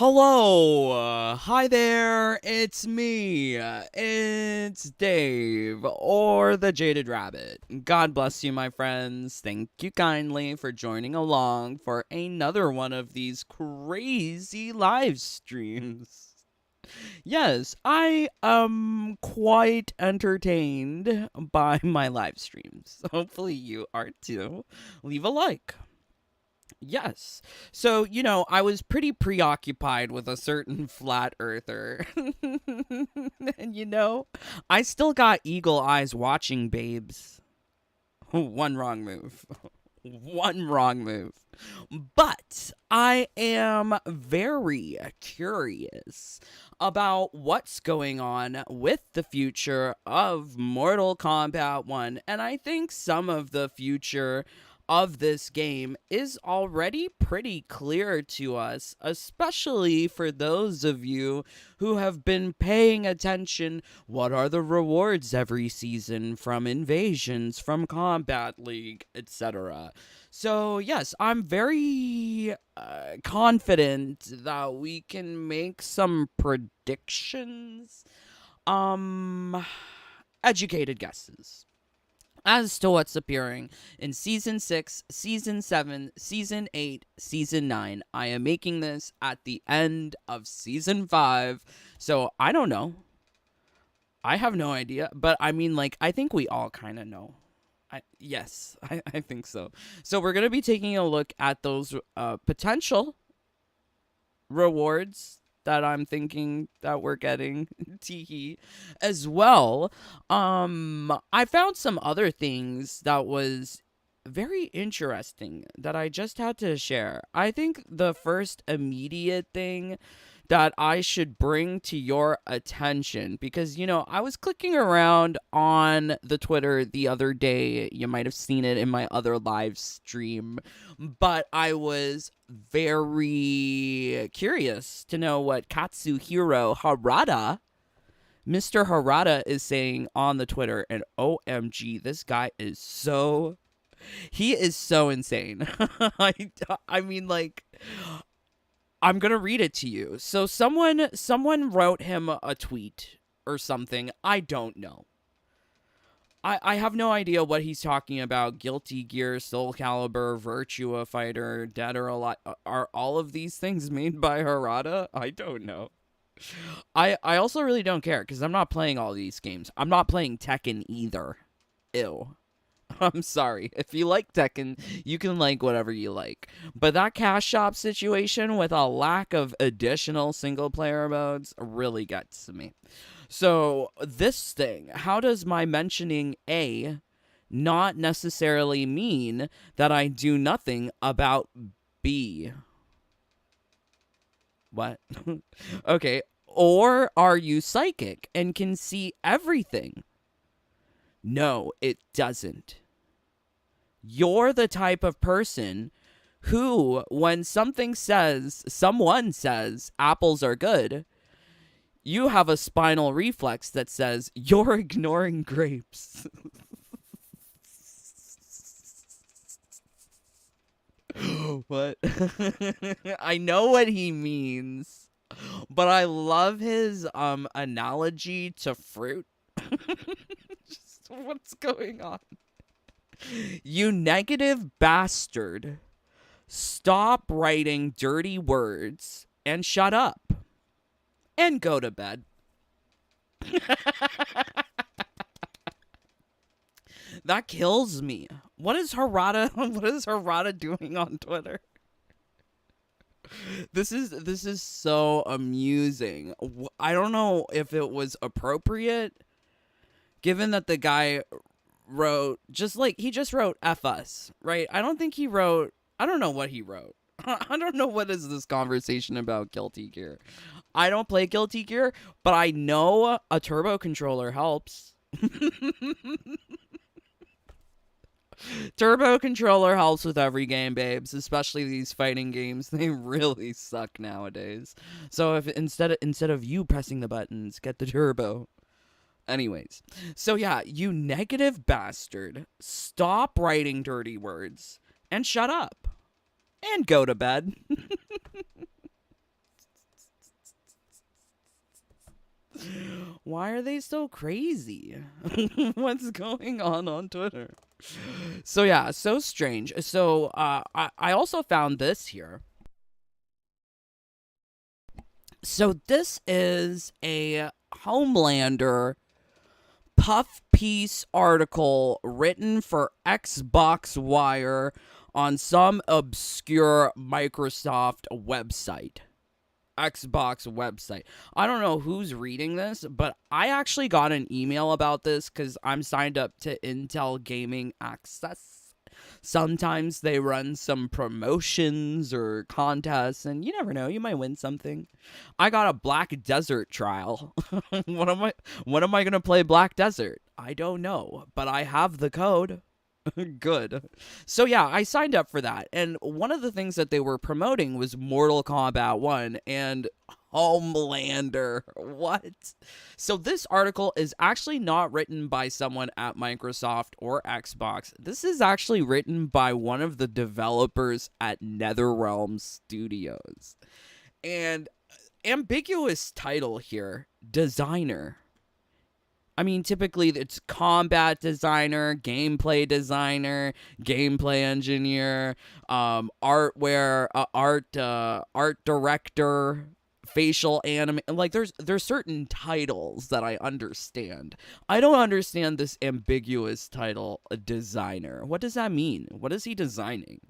Hello, hi there, it's me, it's Dave, or the Jaded Rabbit. God bless you, my friends. Thank you kindly for joining along for another one of these crazy live streams. Yes, I am quite entertained by my live streams. Hopefully you are too. Leave a like. Yes. So, I was pretty preoccupied with a certain flat earther. And I still got eagle eyes watching babes. One wrong move. One wrong move. But I am very curious about what's going on with the future of Mortal Kombat 1. And I think some of the future of this game is already pretty clear to us, especially for those of you who have been paying attention. What are the rewards every season from invasions, from Combat League, etc.? So, yes, I'm very confident that we can make some predictions. Um, Educated guesses as to what's appearing in Season 6, Season 7, Season 8, Season 9. I am making this at the end of Season 5, so I don't know. I have no idea, but I mean, I think we all kind of know. I think so. So we're going to be taking a look at those potential rewards that I'm thinking that we're getting teehee as well. I found some other things that was very interesting that I just had to share. I think the first immediate thing that I should bring to your attention, because I was clicking around on the Twitter the other day. You might have seen it in my other live stream, but I was very curious to know what Katsuhiro Harada, Mr. Harada, is saying on the Twitter. And OMG, this guy is he is so insane. I mean, I'm gonna read it to you. So someone wrote him a tweet or something. I don't know. I have no idea what he's talking about. Guilty Gear, Soul Calibur, Virtua Fighter, Dead or Alive. Are all of these things made by Harada? I don't know. I also really don't care because I'm not playing all these games. I'm not playing Tekken either. Ew. I'm sorry. If you like Tekken, you can like whatever you like. But that cash shop situation with a lack of additional single player modes really gets to me. So, this thing, how does my mentioning A not necessarily mean that I do nothing about B? What? Okay. Or are you psychic and can see everything? No, it doesn't. You're the type of person who, when someone says apples are good, you have a spinal reflex that says you're ignoring grapes. What? I know what he means, but I love his analogy to fruit. Just what's going on? You negative bastard. Stop writing dirty words and shut up. And go to bed. That kills me. What is Harada doing on Twitter? This is so amusing. I don't know if it was appropriate given that the guy wrote he just wrote F us, right? I don't know what he wrote. I don't know what is this conversation about Guilty Gear. I don't play Guilty Gear, but I know a turbo controller helps. Turbo controller helps with every game, babes, especially these fighting games. They really suck nowadays. So if instead of you pressing the buttons, get the turbo. Anyways, so yeah, you negative bastard, stop writing dirty words and shut up and go to bed. Why are they so crazy? What's going on Twitter? So yeah, so strange. So I also found this here. So this is a Homelander puff piece article written for Xbox Wire on some obscure Microsoft website. Xbox website. I don't know who's reading this, but I actually got an email about this because I'm signed up to Intel Gaming Access. Sometimes they run some promotions or contests, and you never know, you might win something. I got a Black Desert trial. When am I gonna play Black Desert? I don't know, but I have the code. Good. So yeah, I signed up for that. And one of the things that they were promoting was Mortal Kombat 1 and Homelander. What? So this article is actually not written by someone at Microsoft or Xbox. This is actually written by one of the developers at NetherRealm Studios. And ambiguous title here, designer. I mean, typically it's combat designer, gameplay designer, gameplay engineer, artware, art director, facial anime. Like there's certain titles that I understand. I don't understand this ambiguous title, designer. What does that mean? What is he designing?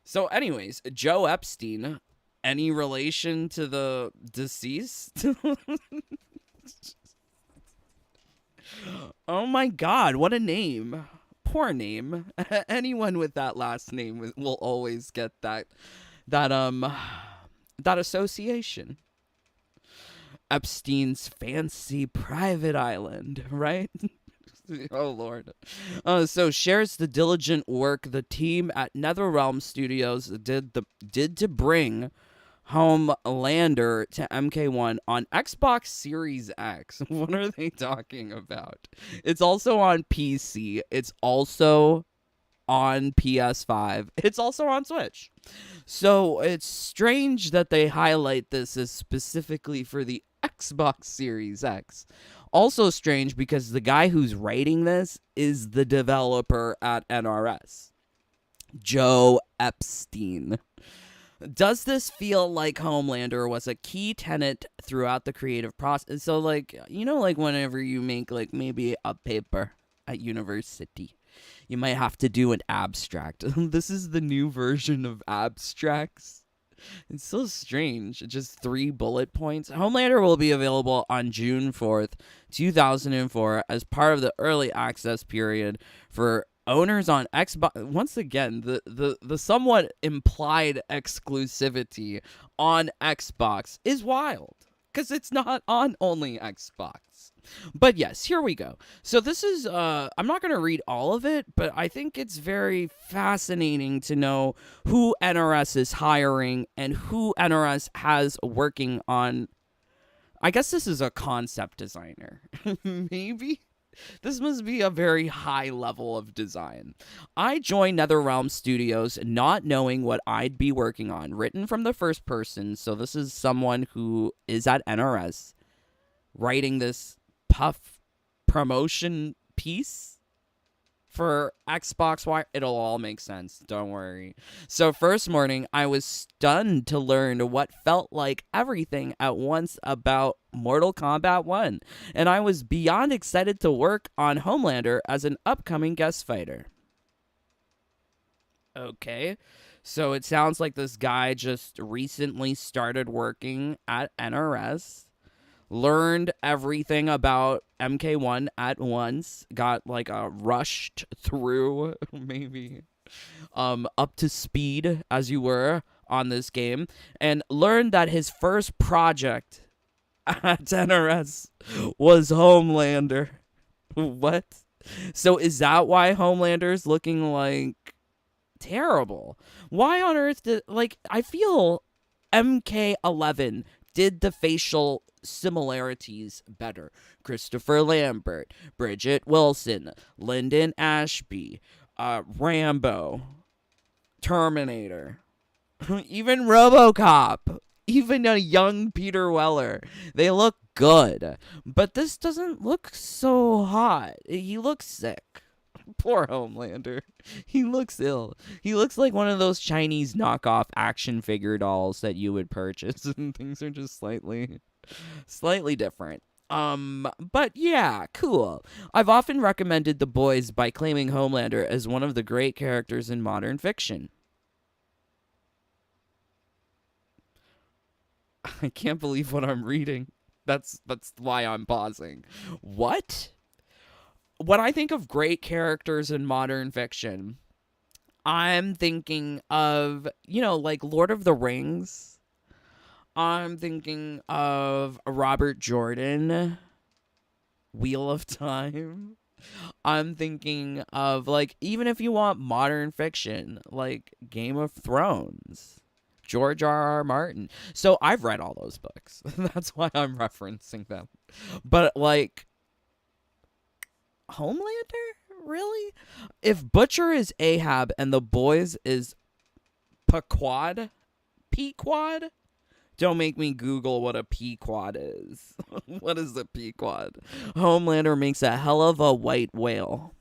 So, anyways, Joe Epstein. Any relation to the deceased? Oh my god, what a name. Poor name. Anyone with that last name will always get that association. Epstein's fancy private island, right? Oh lord. So shares the diligent work the team at NetherRealm Studios did to bring Homelander to MK1 on Xbox Series X. What are they talking about? It's also on PC. It's also on PS5. It's also on Switch. So it's strange that they highlight this as specifically for the Xbox Series X. Also strange because the guy who's writing this is the developer at NRS, Joe Epstein. Does this feel like Homelander was a key tenet throughout the creative process? So, like, you know, like whenever you make, like, maybe a paper at university, you might have to do an abstract. This is the new version of abstracts. It's so strange. Just 3 bullet points. Homelander will be available on June 4th, 2004 as part of the early access period for owners on Xbox. Once again, the somewhat implied exclusivity on Xbox is wild because it's not on only Xbox. But yes, here we go. So this is I'm not going to read all of it, but I think it's very fascinating to know who NRS is hiring and who NRS has working on. I guess this is a concept designer. Maybe. This must be a very high level of design. I joined NetherRealm Studios not knowing what I'd be working on. Written from the first person, so this is someone who is at NRS writing this puff promotion piece for Xbox Wire. It'll all make sense, don't worry. So first morning, I was stunned to learn what felt like everything at once about Mortal Kombat 1, and I was beyond excited to work on Homelander as an upcoming guest fighter. Okay, so it sounds like this guy just recently started working at NRS, learned everything about MK1 at once, got like rushed through, maybe up to speed as you were on this game, and learned that his first project at NRS was Homelander. What? So is that why Homelander's looking like terrible? Why on earth did, like, I feel MK11 did the facial similarities better. Christopher Lambert, Bridget Wilson, Lyndon Ashby, Rambo, Terminator, even RoboCop, even a young Peter Weller. They look good. But this doesn't look so hot. He looks sick. Poor Homelander. He looks ill. He looks like one of those Chinese knockoff action figure dolls that you would purchase, and things are just slightly different. But yeah, cool. I've often recommended The Boys by claiming Homelander as one of the great characters in modern fiction. I can't believe what I'm reading. That's why I'm pausing. What? When I think of great characters in modern fiction, I'm thinking of, like Lord of the Rings. I'm thinking of Robert Jordan, Wheel of Time. I'm thinking of, like, even if you want modern fiction, like Game of Thrones, George R.R. Martin. So I've read all those books. That's why I'm referencing them. But, like, Homelander? Really? If Butcher is Ahab and The Boys is Pequod? Pequod? Don't make me Google what a Pequod is. What is a Pequod? Homelander makes a hell of a white whale.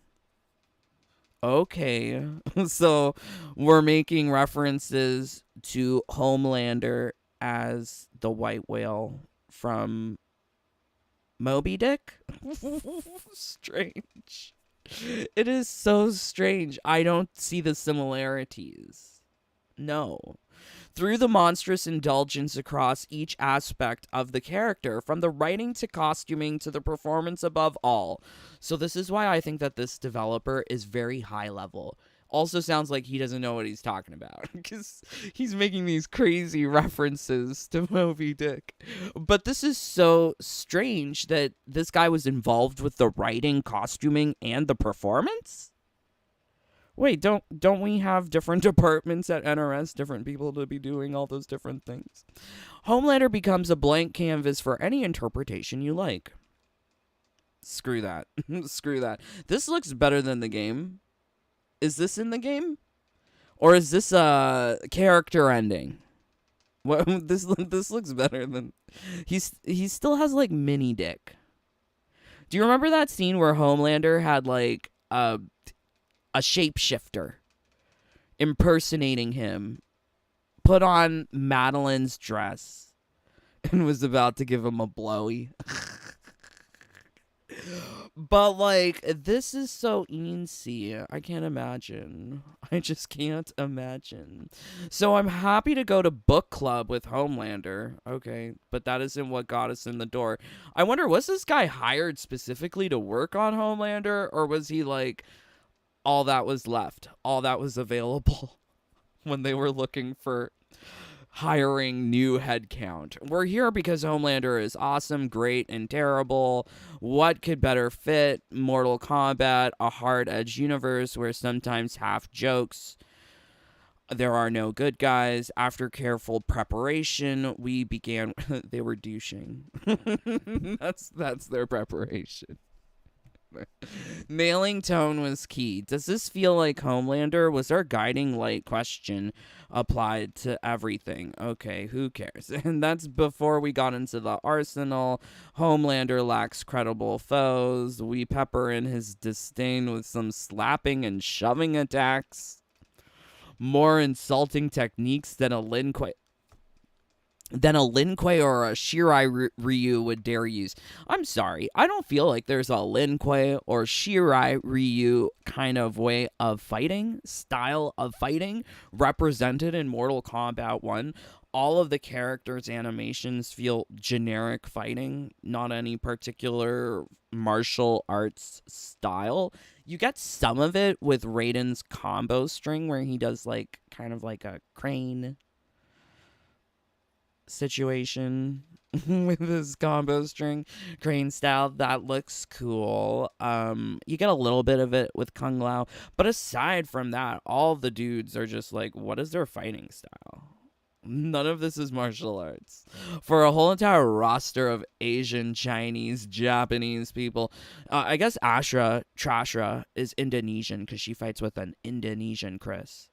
Okay. So we're making references to Homelander as the white whale from Moby Dick? Strange. It is so strange. I don't see the similarities. No. Through the monstrous indulgence across each aspect of the character, from the writing to costuming to the performance above all. So this is why I think that this developer is very high level. Also sounds like he doesn't know what he's talking about, because he's making these crazy references to Moby Dick. But this is so strange that this guy was involved with the writing, costuming, and the performance? Wait, don't we have different departments at NRS, different people to be doing all those different things? Homelander becomes a blank canvas for any interpretation you like. Screw that. Screw that. This looks better than the game. Is this in the game? Or is this a character ending? What this looks better than he still has like mini dick. Do you remember that scene where Homelander had like a shapeshifter impersonating him, put on Madeline's dress, and was about to give him a blowy? But, like, this is so easy. I can't imagine. I just can't imagine. So I'm happy to go to book club with Homelander. Okay, but that isn't what got us in the door. I wonder, was this guy hired specifically to work on Homelander? Or was he, like, all that was left? All that was available when they were looking for hiring new headcount. We're here because Homelander is awesome, great, and terrible. What could better fit Mortal Kombat, a hard-edged universe where sometimes half jokes, there are no good guys. After careful preparation, we began... They were douching. That's their preparation. Nailing tone was key. Does this feel like Homelander? Was our guiding light question applied to everything? Okay, who cares? And that's before we got into the arsenal. Homelander lacks credible foes. We pepper in his disdain with some slapping and shoving attacks. More insulting techniques than a Lin Kuei or a Shirai Ryu would dare use. I'm sorry, I don't feel like there's a Lin Kuei or Shirai Ryu kind of way of fighting, style of fighting, represented in Mortal Kombat 1. All of the characters' animations feel generic fighting, not any particular martial arts style. You get some of it with Raiden's combo string, where he does like kind of like a crane situation with his combo string crane style. That looks cool. You get a little bit of it with Kung Lao, but aside from that, all the dudes are just like, what is their fighting style? None of this is martial arts. For a whole entire roster of Asian, Chinese, Japanese people, I guess Trashra is Indonesian because she fights with an Indonesian Chris.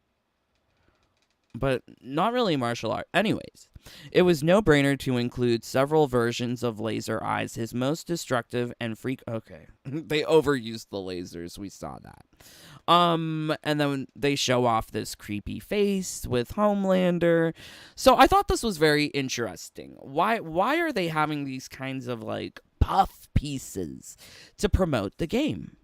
but not really martial art. Anyways, it was no brainer to include several versions of Laser Eyes, his most destructive and freak. Okay, they overused the lasers. We saw that. And then they show off this creepy face with Homelander. So I thought this was very interesting. Why are they having these kinds of like puff pieces to promote the game?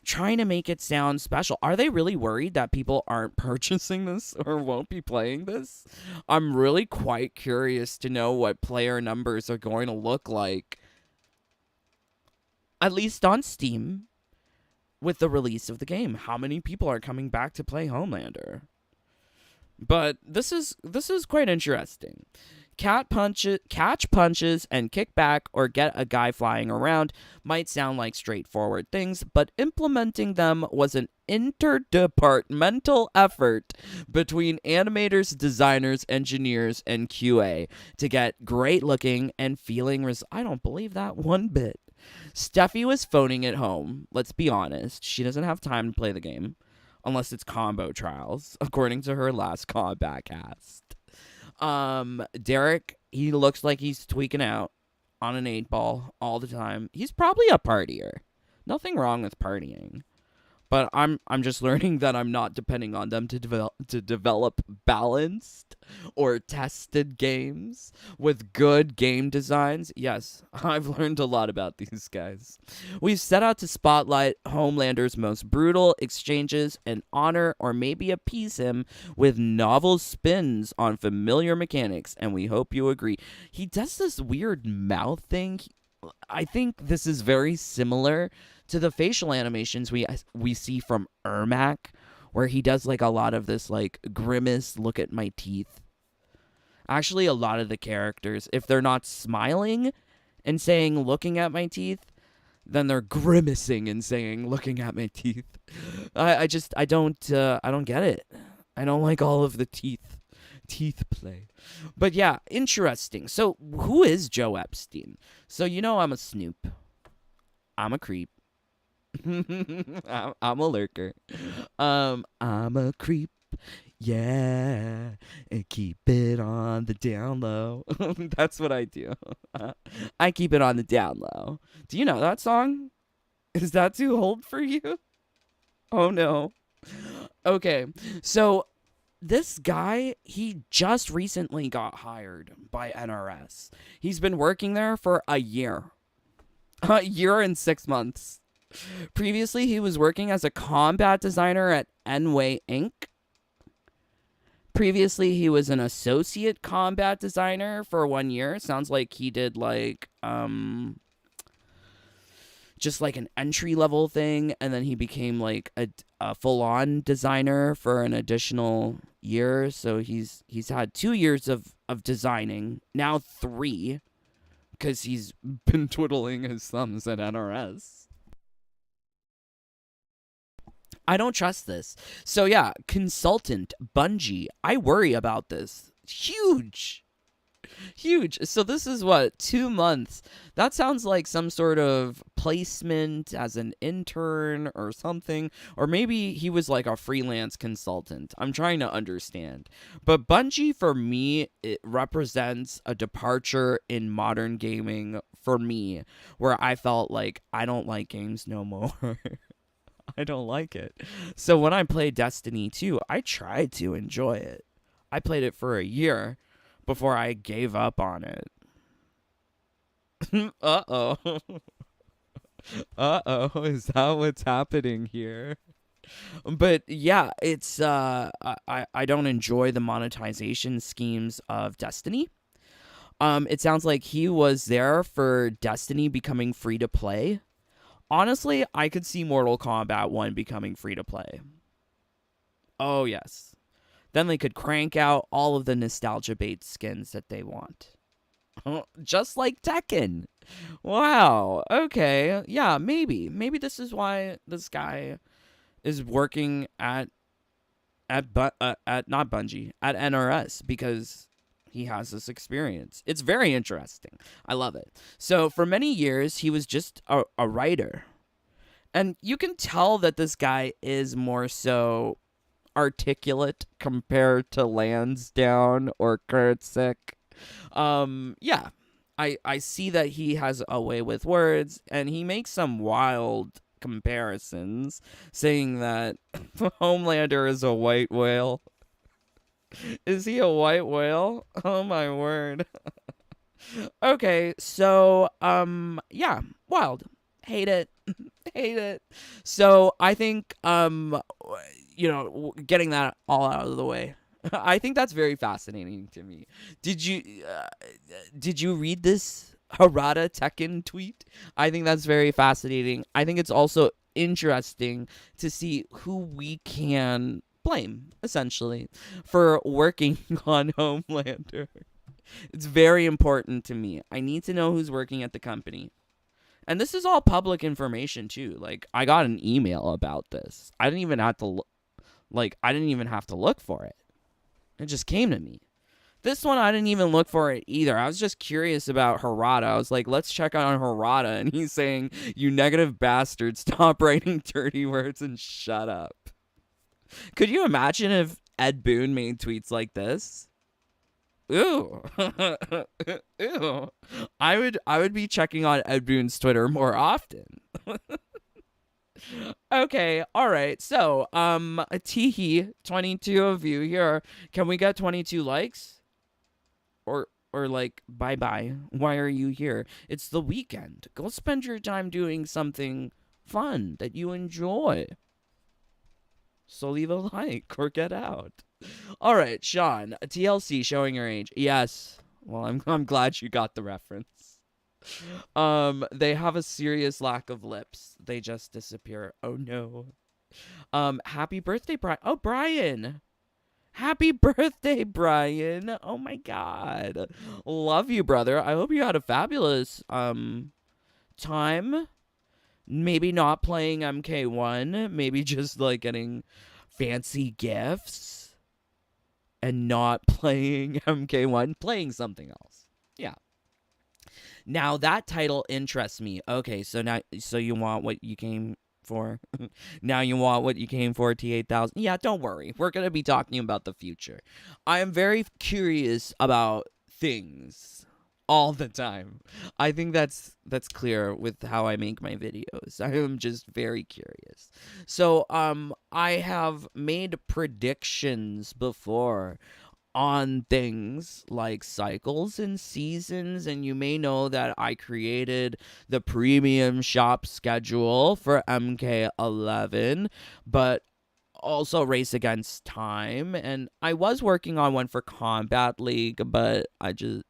Trying to make it sound special. Are they really worried that people aren't purchasing this or won't be playing this? I'm really quite curious to know what player numbers are going to look like, at least on Steam, with the release of the game. How many people are coming back to play Homelander? But this is quite interesting. Catch punches, and kick back or get a guy flying around might sound like straightforward things, but implementing them was an interdepartmental effort between animators, designers, engineers, and QA to get great looking and feeling I don't believe that one bit. Steffi was phoning it home. Let's be honest. She doesn't have time to play the game unless it's combo trials, according to her last combat cast. Derek, he looks like he's tweaking out on an 8-ball all the time. He's probably a partier. Nothing wrong with partying. But I'm just learning that I'm not depending on them to develop balanced or tested games with good game designs. Yes, I've learned a lot about these guys. We've set out to spotlight Homelander's most brutal exchanges and honor or maybe appease him with novel spins on familiar mechanics, and we hope you agree. He does this weird mouth thing. I think this is very similar to the facial animations we see from Ermac, where he does like a lot of this like grimace, look at my teeth. Actually, a lot of the characters, if they're not smiling and saying looking at my teeth, then they're grimacing and saying looking at my teeth. I don't get it. I don't like all of the teeth play. But yeah, interesting. So who is Joe Epstein? So I'm a snoop. I'm a creep. I'm a lurker. I'm a creep. Yeah, and keep it on the down low. That's what I do. I keep it on the down low. Do you know that song? Is that too old for you? Oh no. Okay, so this guy, he just recently got hired by NRS. He's been working there for a year. A year and 6 months. Previously, he was working as a combat designer at Enway Inc. Previously, he was an associate combat designer for 1 year. Sounds like he did like just like an entry level thing, and then he became like a full on designer for an additional year. So he's had 2 years of designing, now 3, because he's been twiddling his thumbs at NRS. I don't trust this. So yeah, consultant, Bungie. I worry about this. Huge. So this is what, 2 months? That sounds like some sort of placement as an intern or something. Or maybe he was like a freelance consultant. I'm trying to understand. But Bungie, for me, it represents a departure in modern gaming for me, where I felt like I don't like games no more. I don't like it. So when I played Destiny 2, I tried to enjoy it. I played it for a year before I gave up on it. Uh-oh. Uh-oh, is that what's happening here? But yeah, it's I don't enjoy the monetization schemes of Destiny. It sounds like he was there for Destiny becoming free to play. Honestly, I could see Mortal Kombat 1 becoming free to play. Oh, yes. Then they could crank out all of the nostalgia bait skins that they want. Just like Tekken. Wow. Okay. Yeah, maybe. Maybe this is why this guy is working at not Bungie, at NRS, because he has this experience. It's very interesting. I love it. So for many years, he was just a writer. And you can tell that this guy is more so articulate compared to Lansdowne or Kurtzik. Yeah. I see that he has a way with words, and he makes some wild comparisons, saying that Homelander is a white whale. Is he a white whale? Oh my word. Okay, so yeah, wild. Hate it. Hate it. So I think getting that all out of the way. I think that's very fascinating to me. Did you read this Harada Tekken tweet? I think that's very fascinating. I think it's also interesting to see who we can blame, essentially, for working on Homelander. It's very important to me. I need to know who's working at the company. And this is all public information too. Like, I got an email about this. I didn't even have to I didn't even have to look for it. It just came to me. This one, I didn't even look for it either. I was just curious about Harada. I was like, let's check on Harada. And he's saying, you negative bastard, stop writing dirty words and shut up. Could you imagine if Ed Boon made tweets like this? Ooh. Ew. I would be checking on Ed Boon's Twitter more often. Okay, all right. So, Teehee, 22 of you here. Can we get 22 likes? Or like, bye-bye. Why are you here? It's the weekend. Go spend your time doing something fun that you enjoy. So leave a like or get out. All right, Sean, TLC showing your age. Yes. Well, I'm glad you got the reference. They have a serious lack of lips. They just disappear. Oh no. Happy birthday, Brian. Oh, Brian. Happy birthday, Brian. Oh my god. Love you, brother. I hope you had a fabulous time. Maybe not playing MK1, maybe just like getting fancy gifts and not playing MK1, playing something else. Yeah. Now that title interests me. Okay, so you want what you came for? Now you want what you came for, T8000? Yeah, don't worry. We're going to be talking about the future. I am very curious about things all the time. I think that's clear with how I make my videos. I am just very curious. So I have made predictions before on things like cycles and seasons, and you may know that I created the premium shop schedule for MK11, but also Race Against Time, and I was working on one for Combat League, but I just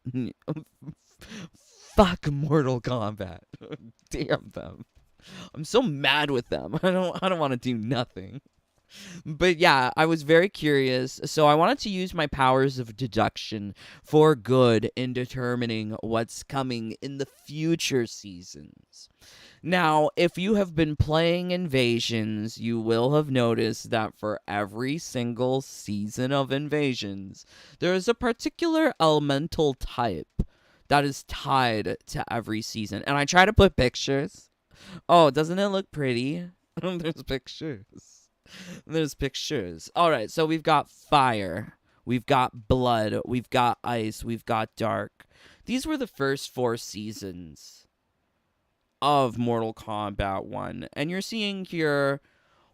fuck Mortal Kombat. Damn them. I'm so mad with them. I don't want to do nothing. But yeah, I was very curious, so I wanted to use my powers of deduction for good in determining what's coming in the future seasons. Now, if you have been playing Invasions, you will have noticed that for every single season of Invasions, there is a particular elemental type that is tied to every season. And I try to put pictures. Oh, doesn't it look pretty? There's pictures. There's pictures. All right, so we've got fire, we've got blood, we've got ice, we've got dark. These were the first 4 seasons of Mortal Kombat 1. And you're seeing here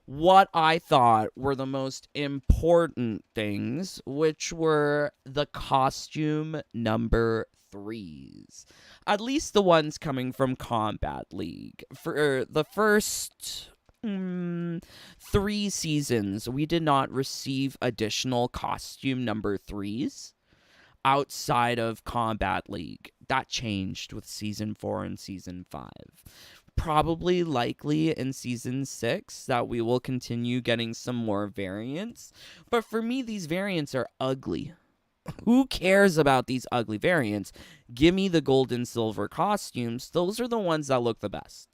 what I thought were the most important things, which were the costume number 3s. At least the ones coming from Combat League. For the first 3 seasons, we did not receive additional costume number 3s outside of Combat League. That changed with season 4 and season 5. Probably likely in season 6 that we will continue getting some more variants. But for me, these variants are ugly. Who cares about these ugly variants? Give me the gold and silver costumes. Those are the ones that look the best.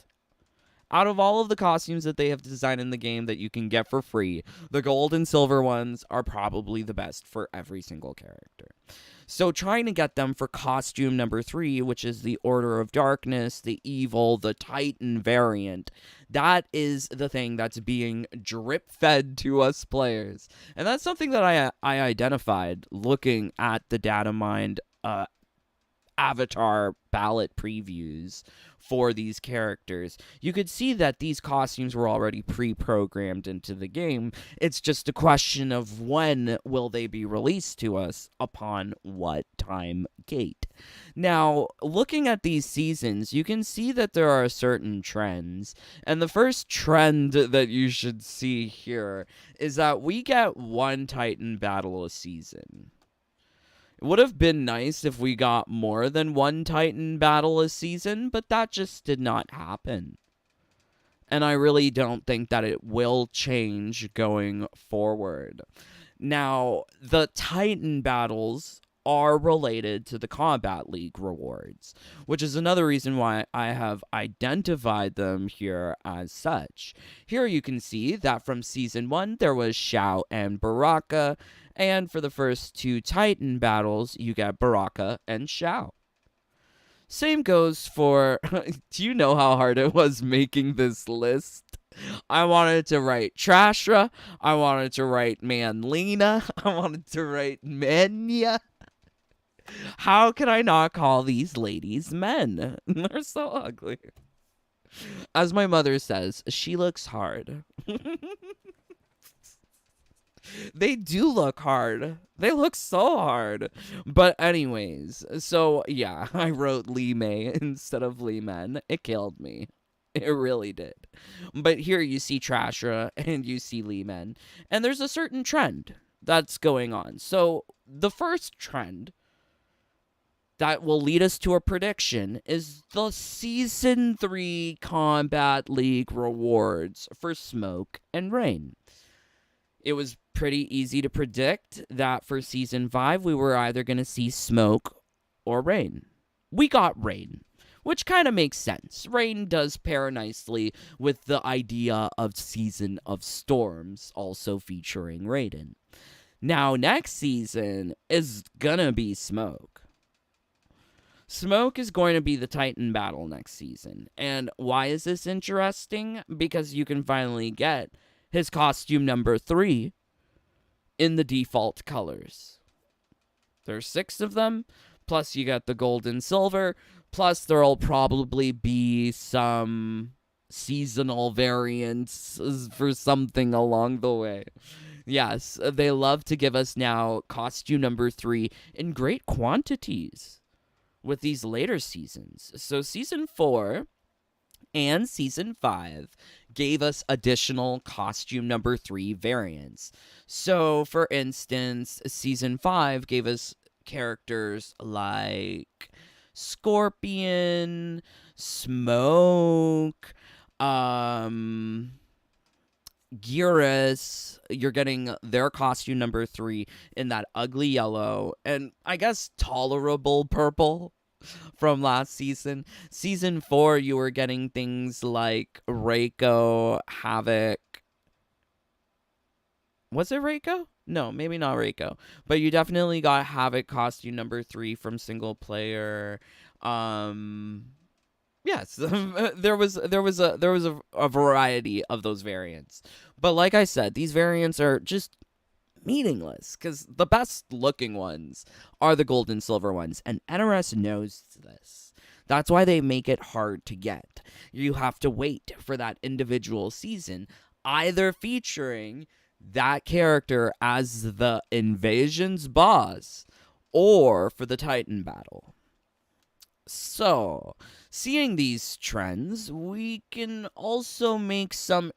Out of all of the costumes that they have designed in the game that you can get for free, the gold and silver ones are probably the best for every single character. So trying to get them for costume number 3, which is the Order of Darkness, the Evil, the Titan variant, that is the thing that's being drip fed to us players. And that's something that I identified looking at the data mined avatar ballot previews for these characters. You could see that these costumes were already pre-programmed into the game. It's just a question of when will they be released to us, upon what time gate. Now, looking at these seasons, you can see that there are certain trends. And the first trend that you should see here is that we get one Titan battle a season. It would have been nice if we got more than one Titan battle a season, but that just did not happen. And I really don't think that it will change going forward. Now, the Titan battles are related to the Combat League rewards, which is another reason why I have identified them here as such. Here you can see that from Season 1, there was Shao and Baraka, and for the first 2 Titan battles, you get Baraka and Shao. Same goes for... Do you know how hard it was making this list? I wanted to write Trashra, I wanted to write Manlina, I wanted to write Menya. How can I not call these ladies men? They're so ugly. As my mother says, she looks hard. They do look hard. They look so hard. But anyways, so yeah, I wrote Lee May instead of Lee Men. It killed me. It really did. But here you see Trashra and you see Lee Men. And there's a certain trend that's going on. So the first trend that will lead us to a prediction is the Season 3 Combat League rewards for Smoke and Rain. It was pretty easy to predict that for Season 5, we were either going to see Smoke or Rain. We got Rain, which kind of makes sense. Rain does pair nicely with the idea of Season of Storms, also featuring Raiden. Now, next season is going to be Smoke. Smoke is going to be the Titan battle next season. And why is this interesting? Because you can finally get his costume number 3 in the default colors. There's 6 of them, plus you got the gold and silver, plus there'll probably be some seasonal variants for something along the way. Yes, they love to give us now costume number 3 in great quantities with these later seasons. So Season 4 and Season 5 gave us additional costume number 3 variants. So, for instance, Season 5 gave us characters like Scorpion, Smoke, Gearus. You're getting their costume number 3 in that ugly yellow and I guess tolerable purple from last season. Season 4, you were getting things like Reiko, Havoc. Was it Reiko? No, maybe not Reiko. But you definitely got Havoc costume number 3 from single player. Yes, there was a variety of those variants. But like I said, these variants are just meaningless because the best looking ones are the gold and silver ones, and NRS knows this. That's why they make it hard to get. You have to wait for that individual season, either featuring that character as the invasion's boss or for the Titan battle. So, seeing these trends, we can also make some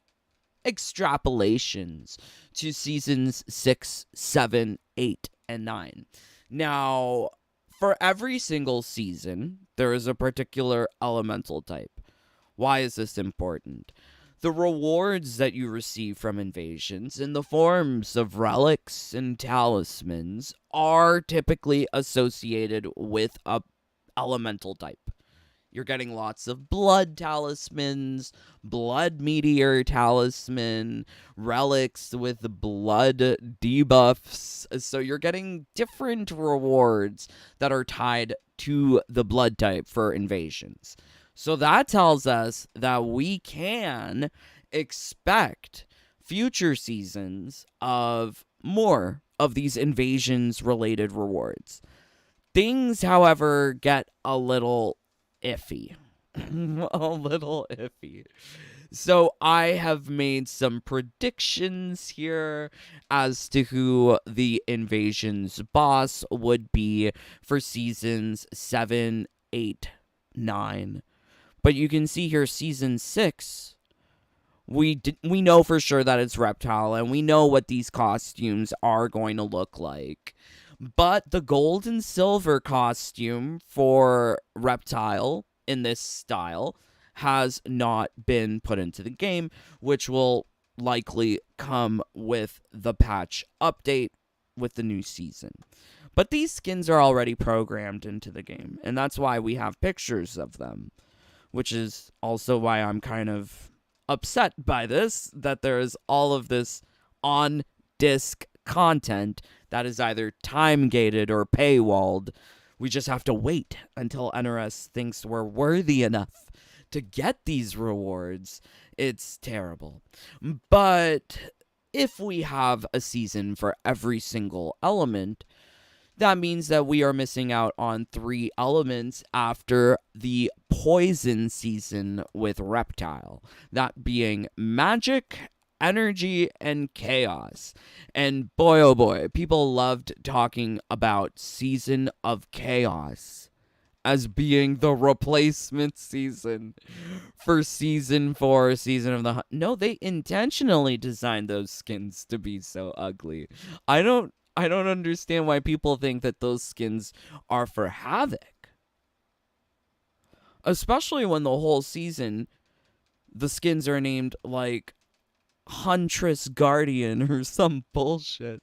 extrapolations to seasons 6, 7, 8, and 9. Now, for every single season, there is a particular elemental type. Why is this important? The rewards that you receive from invasions in the forms of relics and talismans are typically associated with a elemental type. You're getting lots of blood talismans, blood meteor talisman, relics with blood debuffs. So you're getting different rewards that are tied to the blood type for invasions. So that tells us that we can expect future seasons of more of these invasions related rewards. Things, however, get a little iffy. A little iffy. So I have made some predictions here as to who the invasion's boss would be for seasons 7, 8, 9. But you can see here season 6, we know for sure that it's Reptile, and we know what these costumes are going to look like. But the gold and silver costume for Reptile in this style has not been put into the game, which will likely come with the patch update with the new season. But these skins are already programmed into the game, and that's why we have pictures of them, which is also why I'm kind of upset by this, that there is all of this on-disc content that is either time-gated or paywalled. We just have to wait until NRS thinks we're worthy enough to get these rewards. It's terrible. But if we have a season for every single element, that means that we are missing out on 3 elements after the poison season with Reptile. That being magic, energy, and chaos. And boy, oh boy, people loved talking about Season of Chaos as being the replacement season for Season 4, Season of the... No, they intentionally designed those skins to be so ugly. I don't understand why people think that those skins are for Havoc. Especially when the whole season, the skins are named like Huntress Guardian or some bullshit.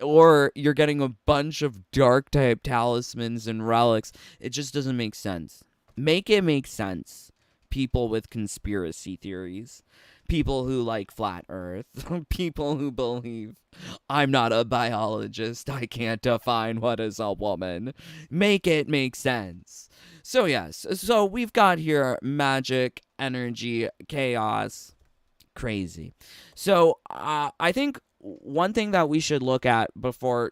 Or you're getting a bunch of dark type talismans and relics. It just doesn't make sense. Make it make sense. People with conspiracy theories. People who like flat earth. People who believe I'm not a biologist. I can't define what is a woman. Make it make sense. So yes. So we've got here magic, energy, chaos. Crazy. So I think one thing that we should look at before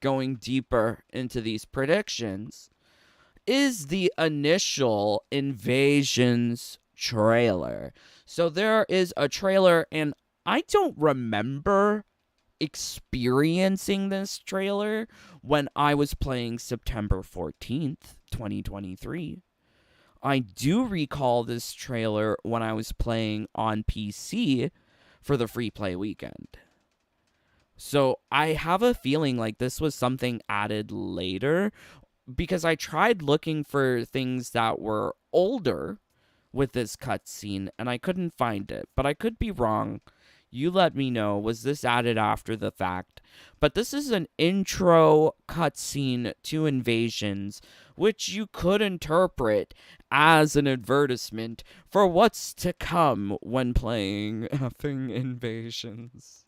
going deeper into these predictions is the initial invasions trailer. So there is a trailer, and I don't remember experiencing this trailer when I was playing September 14th, 2023. I do recall this trailer when I was playing on PC for the free play weekend. So I have a feeling like this was something added later, because I tried looking for things that were older with this cutscene and I couldn't find it. But I could be wrong. You let me know. Was this added after the fact? But this is an intro cutscene to Invasions, which you could interpret as an advertisement for what's to come when playing effing Invasions.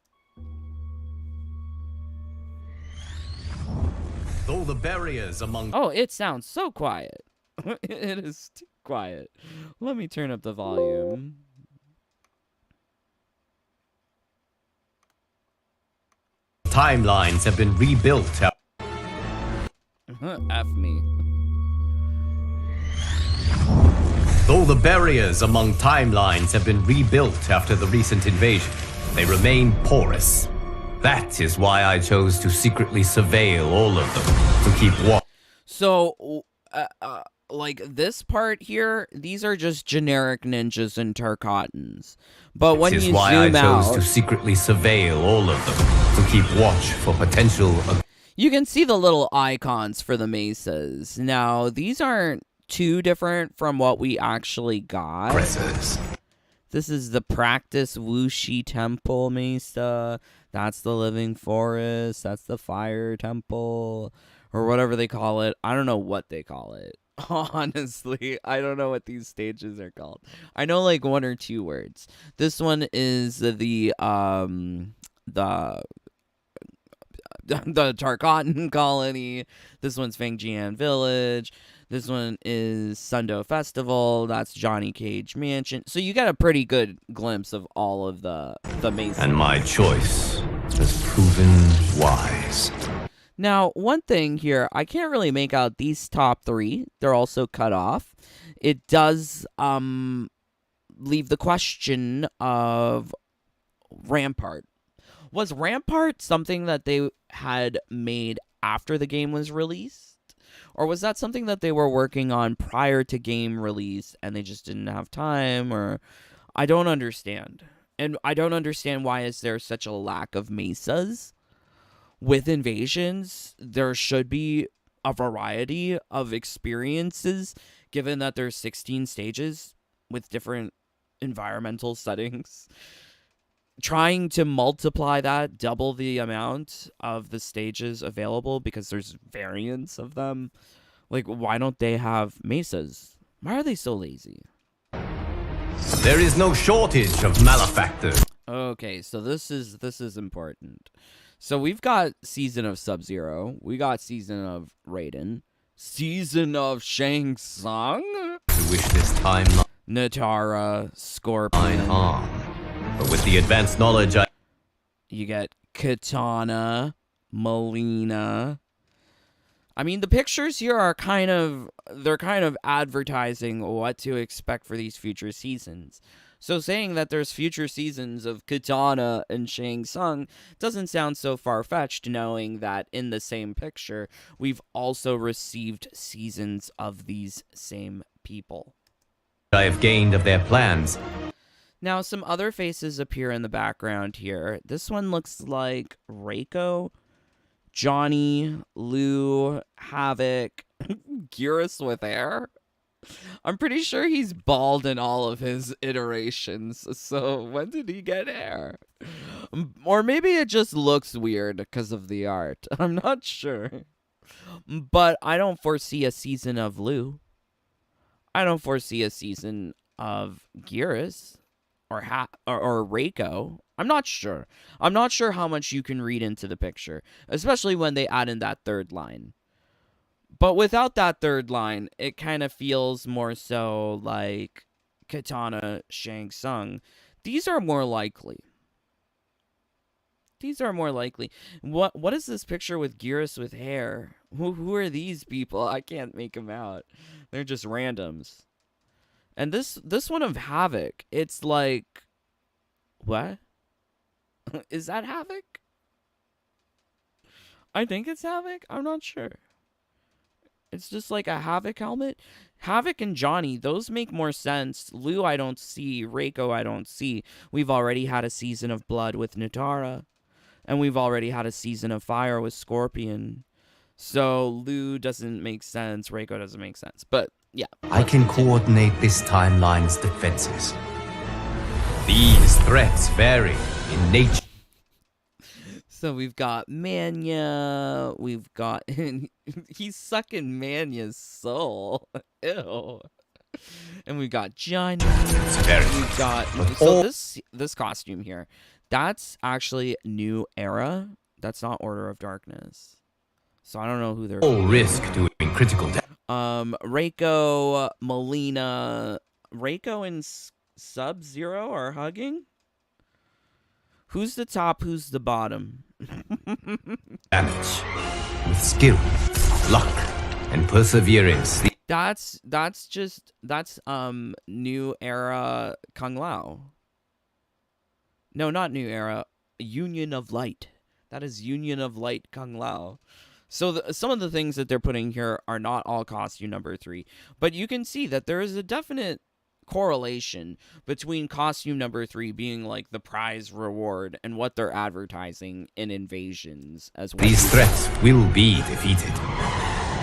Though the barriers among... Oh, it sounds so quiet. It is too quiet. Let me turn up the volume. Timelines have been rebuilt. F me. Though the barriers among timelines have been rebuilt after the recent invasion, they remain porous. That is why I chose to secretly surveil all of them, to keep watch. So, like this part here, these are just generic ninjas and Turkotans. But when you zoom out... This is why I chose to secretly surveil all of them, to keep watch for potential... You can see the little icons for the mesas. Now, these aren't too different from what we actually got. Presses. This is the Practice Wuxi Temple mesa. That's the Living Forest. That's the Fire Temple. Or whatever they call it. I don't know what they call it. Honestly, I don't know what these stages are called. I know like one or two words. This one is the the Tarkatan colony. This one's Fangjian Village. This one is Sundo Festival. That's Johnny Cage Mansion. So you get a pretty good glimpse of all of the mazes. And my choice has proven wise. Now, one thing here, I can't really make out these top three. They're also cut off. It does leave the question of Rampart. Was Rampart something that they had made after the game was released? Or was that something that they were working on prior to game release and they just didn't have time? Or I don't understand. And I don't understand why is there such a lack of mesas. With Invasions, there should be a variety of experiences, given that there's 16 stages with different environmental settings. Trying to multiply that, double the amount of the stages available, because there's variants of them. Like, why don't they have mesas? Why are they so lazy? There is no shortage of malefactors. Okay, so this is important. So we've got Season of Sub-Zero. We got Season of Raiden. Season of Shang Tsung. I wish this time Natara, Scorpion. harm. But with the advanced knowledge You get Katana, Melina. I mean, the pictures here are they're kind of advertising what to expect for these future seasons. So saying that there's future seasons of Katana and Shang Tsung doesn't sound so far-fetched, knowing that in the same picture, we've also received seasons of these same people. I have gained of their plans. Now, some other faces appear in the background here. This one looks like Reiko, Johnny, Lou, Havoc, Gearus with hair. I'm pretty sure he's bald in all of his iterations. So when did he get hair? Or maybe it just looks weird because of the art. I'm not sure. But I don't foresee a season of Lou. I don't foresee a season of Gearus or Reiko. I'm not sure. I'm not sure how much you can read into the picture, especially when they add in that third line. But without that third line, it kind of feels more so like Katana, Shang Tsung. These are more likely. These are more likely. What is this picture with Gearus with hair? Who are these people? I can't make them out. They're just randoms. And this one of Havoc, it's like, what? Is that Havoc? I think it's Havoc. I'm not sure. It's just like a Havoc helmet. Havoc and Johnny, those make more sense. Lou, I don't see. Reiko, I don't see. We've already had a season of Blood with Natara. And we've already had a season of Fire with Scorpion. So Lou doesn't make sense. Reiko doesn't make sense. But yeah. I can coordinate this timeline's defenses. These threats vary in nature. So we've got Manya. We've got... he's sucking Manya's soul. Ew. And we've got Johnny. We've got... So this costume here, that's actually New Era. That's not Order of Darkness. So I don't know who they're... All risk doing critical damage. Reiko, Melina... Reiko and Sub-Zero are hugging? Who's the top? Who's the bottom? Damage. With skill, luck, and perseverance. That's New Era Kung Lao. No, not New Era. Union of Light. That is Union of Light Kung Lao. So some of the things that they're putting here are not all costume number 3, but you can see that there is a definite correlation between costume number 3 being like the prize reward and what they're advertising in Invasions as well. These threats will be defeated.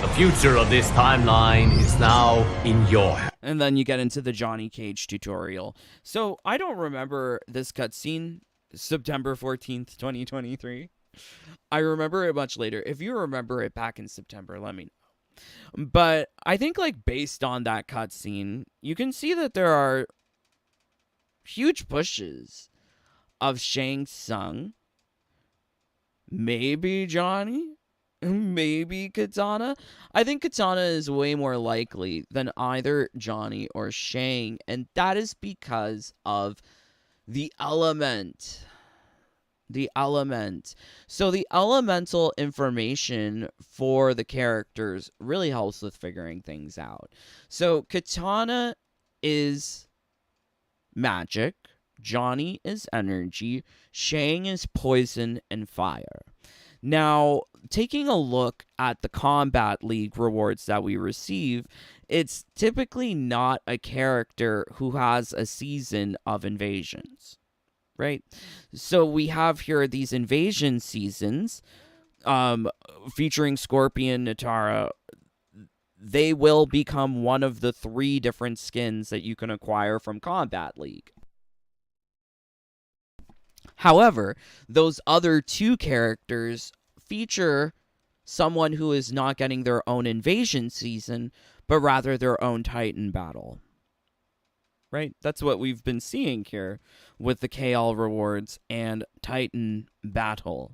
The future of this timeline is now in your hands. And then you get into the Johnny Cage tutorial. So I don't remember this cutscene, September 14th, 2023. I remember it much later. If you remember it back in September, let me know. But I think, like, based on that cutscene, you can see that there are huge pushes of Shang Tsung, maybe Johnny, maybe Katana. I think Katana is way more likely than either Johnny or Shang, and that is because of the element. The element. So the elemental information for the characters really helps with figuring things out. So Katana is magic, Johnny is energy, Shang is poison and fire. Now, taking a look at the Combat League rewards that we receive, it's typically not a character who has a season of invasions, right? So we have here these invasion seasons featuring Scorpion, Natara. They will become one of the 3 different skins that you can acquire from Combat League. However, those other 2 characters feature someone who is not getting their own invasion season, but rather their own Titan battle. Right? That's what we've been seeing here with the KL rewards and Titan battle.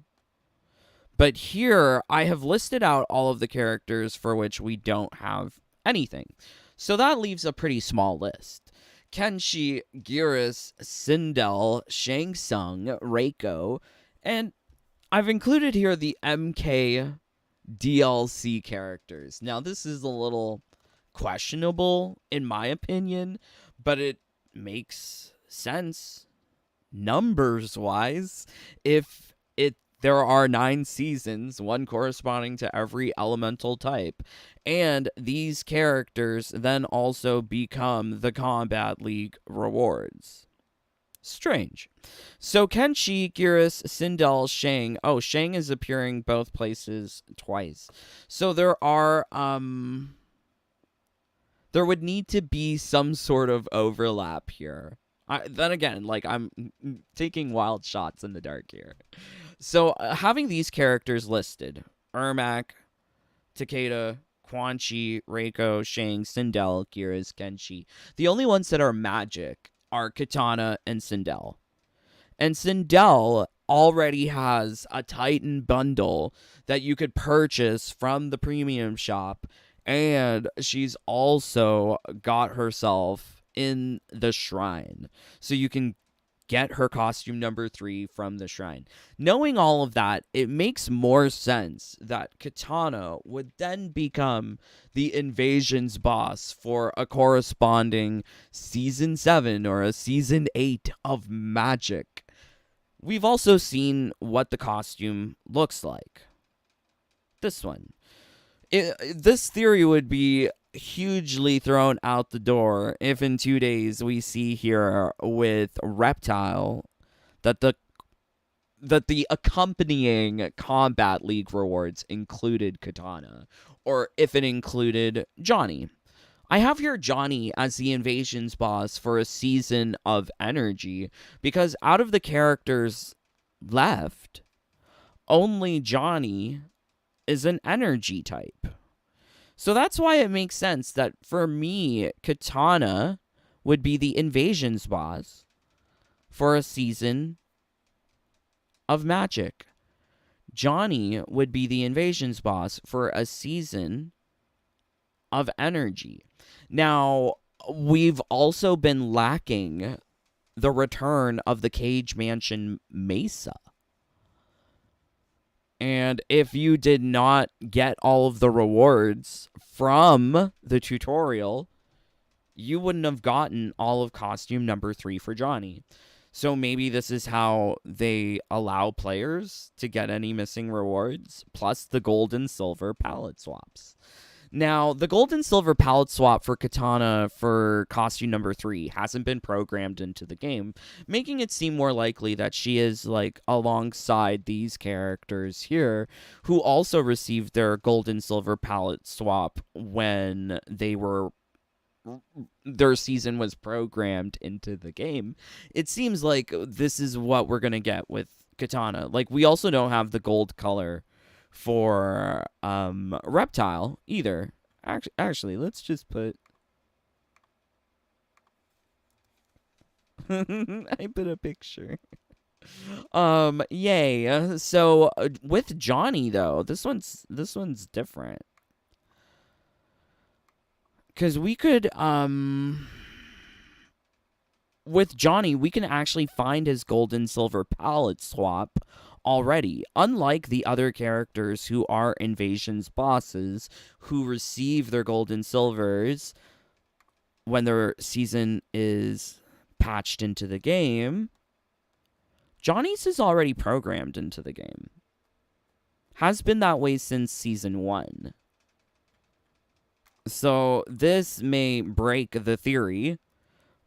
But here, I have listed out all of the characters for which we don't have anything. So that leaves a pretty small list. Kenshi, Geras, Sindel, Shang Tsung, Reiko, and I've included here the MK DLC characters. Now, this is a little questionable, in my opinion, but it makes sense numbers-wise if there are 9 seasons, one corresponding to every elemental type, and these characters then also become the Combat League rewards. Strange. So Kenshi, Geras, Sindel, Shang. Oh, Shang is appearing both places twice. So there are there would need to be some sort of overlap here. Then again, like, I'm taking wild shots in the dark here. So having these characters listed, Ermac, Takeda, Quan Chi, Reiko, Shang, Sindel, Geras, Kenshi, the only ones that are magic are Katana and Sindel. And Sindel already has a Titan bundle that you could purchase from the premium shop, and she's also got herself in the shrine. So you can get her costume number 3 from the shrine. Knowing all of that, it makes more sense that Katana would then become the invasion's boss for a corresponding Season 7 or a Season 8 of Magic. We've also seen what the costume looks like. This one. This theory would be hugely thrown out the door if in 2 days we see here with Reptile that the accompanying Combat League rewards included Katana, or if it included Johnny. I have here Johnny as the invasion's boss for a season of energy, because out of the characters left, only Johnny is an energy type. So that's why it makes sense that for me, Katana would be the invasion's boss for a season of magic. Johnny would be the invasion's boss for a season of energy. Now, we've also been lacking the return of the Cage Mansion Mesa. And if you did not get all of the rewards from the tutorial, you wouldn't have gotten all of costume number 3 for Johnny. So maybe this is how they allow players to get any missing rewards, plus the gold and silver palette swaps. Now, the gold and silver palette swap for Katana for costume number 3 hasn't been programmed into the game, making it seem more likely that she is, like, alongside these characters here, who also received their gold and silver palette swap when their season was programmed into the game. It seems like this is what we're going to get with Katana. Like, we also don't have the gold color for Reptile either. Actually, let's just put I put a picture. Yay. So with Johnny though, this one's different. Cuz we could with Johnny, we can actually find his gold and silver palette swap already. Unlike the other characters who are Invasion's bosses, who receive their gold and silvers when their season is patched into the game, Johnny's is already programmed into the game. Has been that way since season 1. So this may break the theory,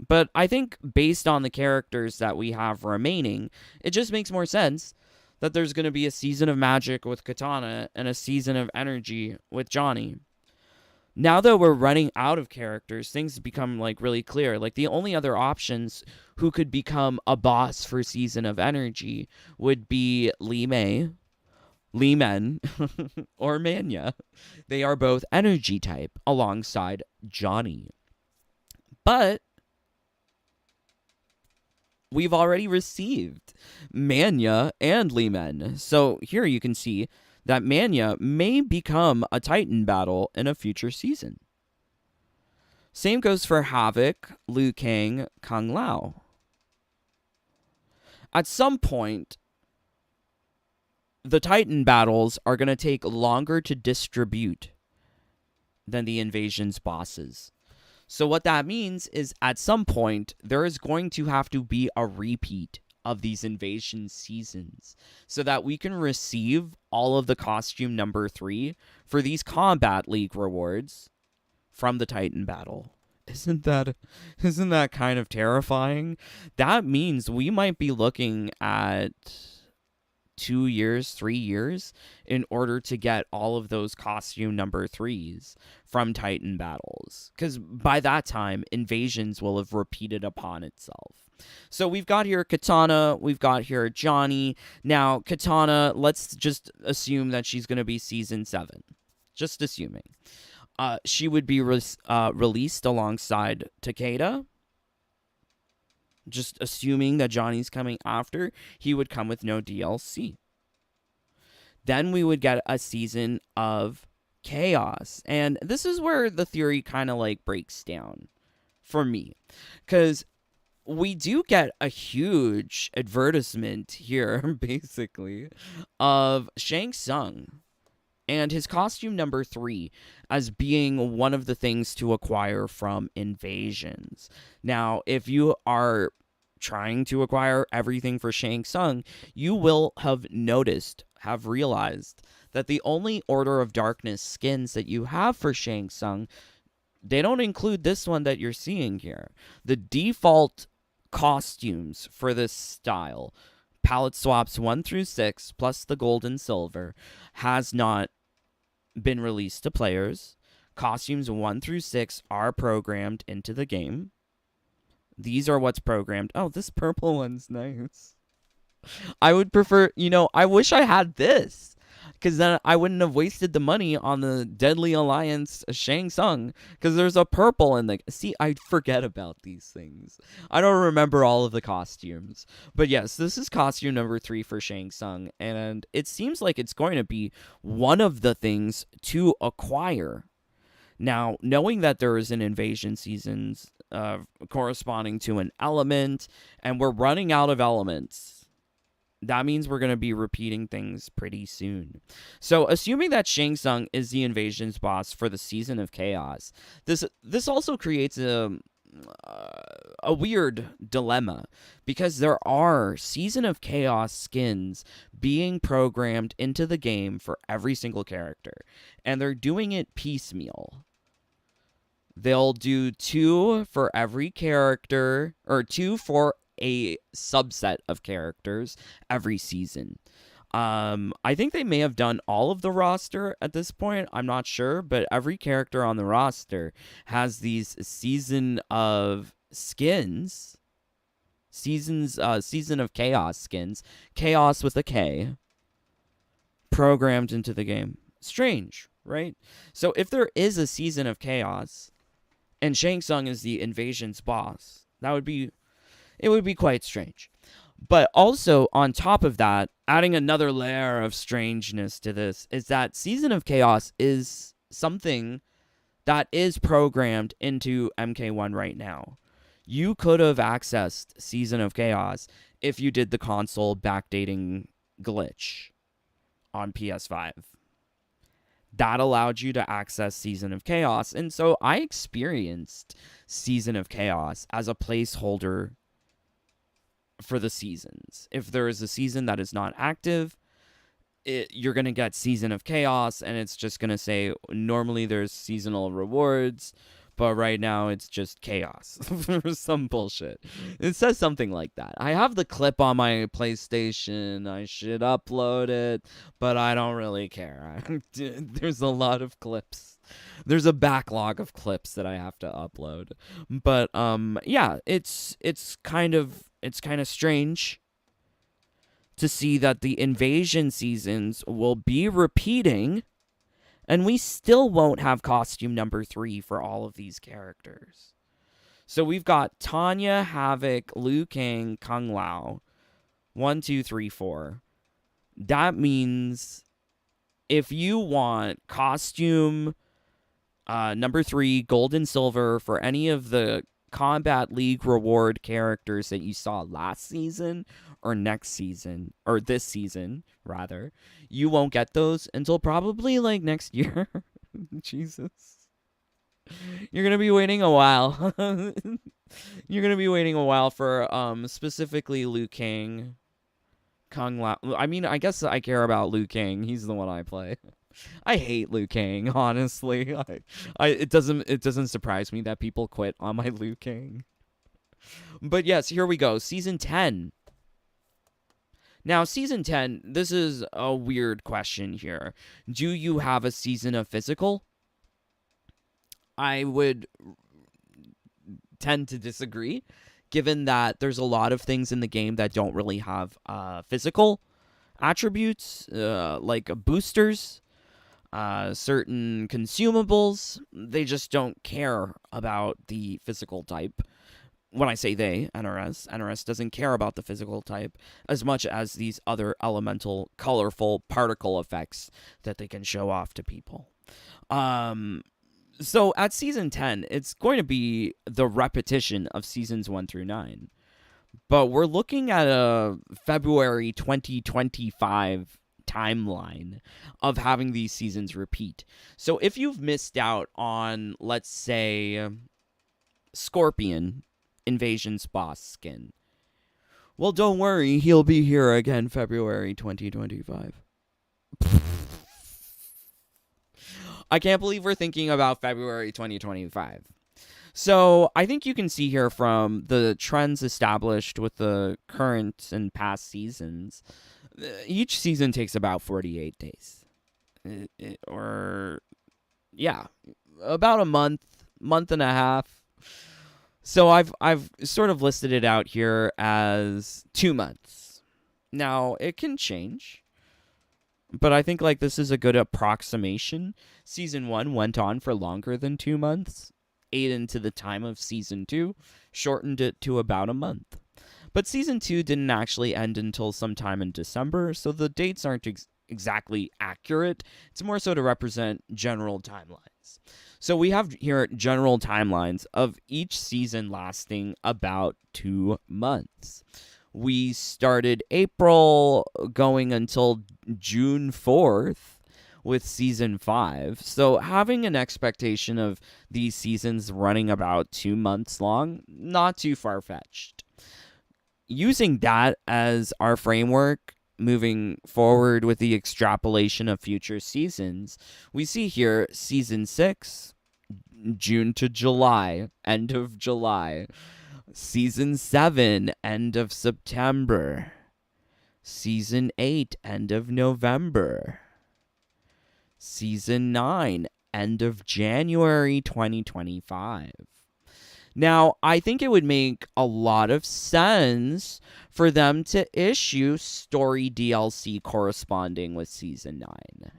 but I think based on the characters that we have remaining, it just makes more sense that there's going to be a season of magic with Katana and a season of energy with Johnny. Now that we're running out of characters, things become like really clear. Like the only other options who could become a boss for season of energy would be Lee Mei, Lee Men, or Manya. They are both energy type alongside Johnny. But we've already received Manya and Leeman. So here you can see that Manya may become a Titan battle in a future season. Same goes for Havoc, Liu Kang, Kung Lao. At some point, the Titan battles are going to take longer to distribute than the Invasion's bosses. So what that means is at some point, there is going to have to be a repeat of these Invasion seasons so that we can receive all of the costume number 3 for these Combat League rewards from the Titan battle. Isn't that kind of terrifying? That means we might be looking at 2 years, 3 years in order to get all of those costume number 3s from Titan battles. Because by that time, Invasions will have repeated upon itself. So we've got here Katana, we've got here Johnny. Now, Katana, let's just assume that she's going to be season 7. Just assuming. She would be released alongside Takeda. Just assuming that Johnny's coming after, he would come with no DLC. Then we would get a season of Chaos. And this is where the theory kind of like breaks down for me. Because we do get a huge advertisement here, basically, of Shang Tsung and his costume number 3 as being one of the things to acquire from Invasions. Now, if you are trying to acquire everything for Shang Tsung, you will have realized that the only Order of Darkness skins that you have for Shang Tsung, they don't include this one that you're seeing here. The default costumes for this style, palette swaps 1 through 6 plus the gold and silver, has not been released to players. Costumes 1 through 6 are programmed into the game. These are what's programmed. Oh, this purple one's nice. I would prefer, I wish I had this, because then I wouldn't have wasted the money on the Deadly Alliance Shang Tsung, because there's a purple in the... See, I forget about these things. I don't remember all of the costumes. But yes, this is costume number 3 for Shang Tsung, and it seems like it's going to be one of the things to acquire. Now, knowing that there is an Invasion seasons corresponding to an element, and we're running out of elements, that means we're going to be repeating things pretty soon. So, assuming that Shang Tsung is the Invasion's boss for the Season of Chaos, this also creates a weird dilemma, because there are Season of Chaos skins being programmed into the game for every single character, and they're doing it piecemeal. They'll do 2 for every character, or 2 for a subset of characters every season. I think they may have done all of the roster at this point. I'm not sure, but every character on the roster has these season of skins. Season of Chaos skins. Chaos with a K. programmed into the game. Strange, right? So if there is a Season of Chaos and Shang Tsung is the invasion's boss, it would be quite strange. But also, on top of that, adding another layer of strangeness to this is that Season of Chaos is something that is programmed into MK1 right now. You could have accessed Season of Chaos if you did the console backdating glitch on PS5. That allowed you to access Season of Chaos. And so I experienced Season of Chaos as a placeholder for the seasons. If there is a season that is not active, you're going to get Season of Chaos, and it's just going to say, normally there's seasonal rewards, but right now it's just chaos or some bullshit. It says something like that. I have the clip on my PlayStation. I should upload it, but I don't really care. There's a lot of clips. There's a backlog of clips that I have to upload. But yeah, it's kind of strange to see that the invasion seasons will be repeating, and we still won't have costume number 3 for all of these characters. So we've got Tanya, Havoc, Liu Kang, Kung Lao. 1, 2, 3, 4. That means if you want costume number 3, gold and silver, for any of the Combat League reward characters that you saw last season or next season, or this season rather, you won't get those until probably like next year. Jesus, you're gonna be waiting a while. You're gonna be waiting a while for specifically Liu Kang, Kung Lao. I mean, I guess I care about Liu Kang. He's the one I play. I hate Liu Kang, honestly. It doesn't surprise me that people quit on my Liu Kang. But yes, here we go. Season 10. Now, Season 10, this is a weird question here. Do you have a season of physical? I would tend to disagree, given that there's a lot of things in the game that don't really have physical attributes, like boosters, certain consumables. They just don't care about the physical type. When I say they, NRS doesn't care about the physical type as much as these other elemental, colorful particle effects that they can show off to people. So at Season 10, it's going to be the repetition of Seasons 1 through 9. But we're looking at a February 2025 timeline of having these seasons repeat. So if you've missed out on, let's say, Scorpion, Invasion's boss skin, well, don't worry, he'll be here again February 2025. I can't believe we're thinking about February 2025. So I think you can see here from the trends established with the current and past seasons, each season takes about 48 days. Or, yeah, about a month and a half. So I've sort of listed it out here as 2 months. Now, it can change, but I think like this is a good approximation. Season 1 went on for longer than 2 months, ate into the time of Season 2, shortened it to about a month. But Season 2 didn't actually end until sometime in December, so the dates aren't exactly accurate. It's more so to represent general timelines. So we have here general timelines of each season lasting about 2 months. We started April going until June 4th with Season 5. So having an expectation of these seasons running about 2 months long, not too far-fetched. Using that as our framework, moving forward with the extrapolation of future seasons, we see here Season 6, June to July, end of July. Season 7, end of September. Season 8, end of November. Season 9, end of January 2025. Now, I think it would make a lot of sense for them to issue story DLC corresponding with Season 9.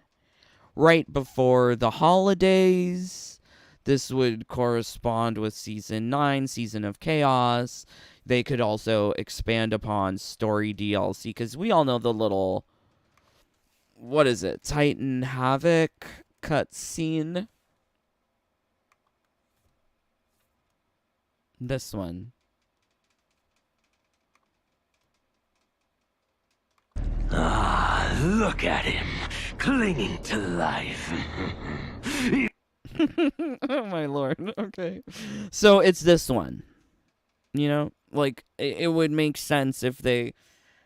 Right before the holidays, this would correspond with Season 9, Season of Chaos. They could also expand upon story DLC, because we all know the little, what is it, Titan Havoc cutscene. This one. Ah, look at him, clinging to life. Oh my lord. Okay. So it's this one. You know, like it would make sense if they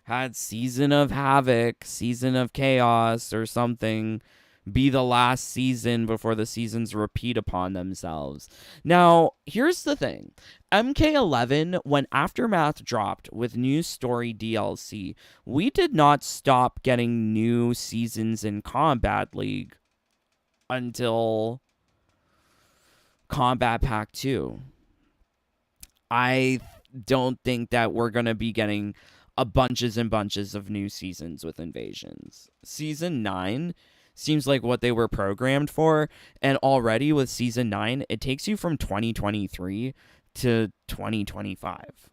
had Season of Havoc, Season of Chaos, or something be the last season before the seasons repeat upon themselves. Now, here's the thing. MK11, when Aftermath dropped with new story DLC, we did not stop getting new seasons in Combat League until Combat Pack 2. I don't think that we're going to be getting bunches and bunches of new seasons with Invasions. Season 9 seems like what they were programmed for, and already with Season 9, it takes you from 2023 to 2025.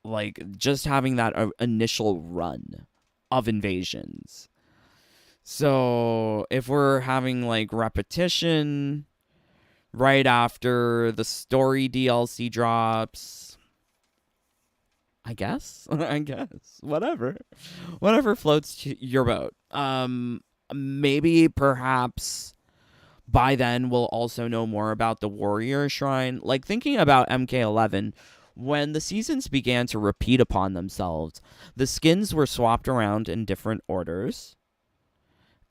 Like, just having that initial run of Invasions. So, if we're having, like, repetition right after the story DLC drops, I guess. Whatever floats your boat. Maybe, perhaps, by then we'll also know more about the Warrior Shrine. Like, thinking about MK11, when the seasons began to repeat upon themselves, the skins were swapped around in different orders,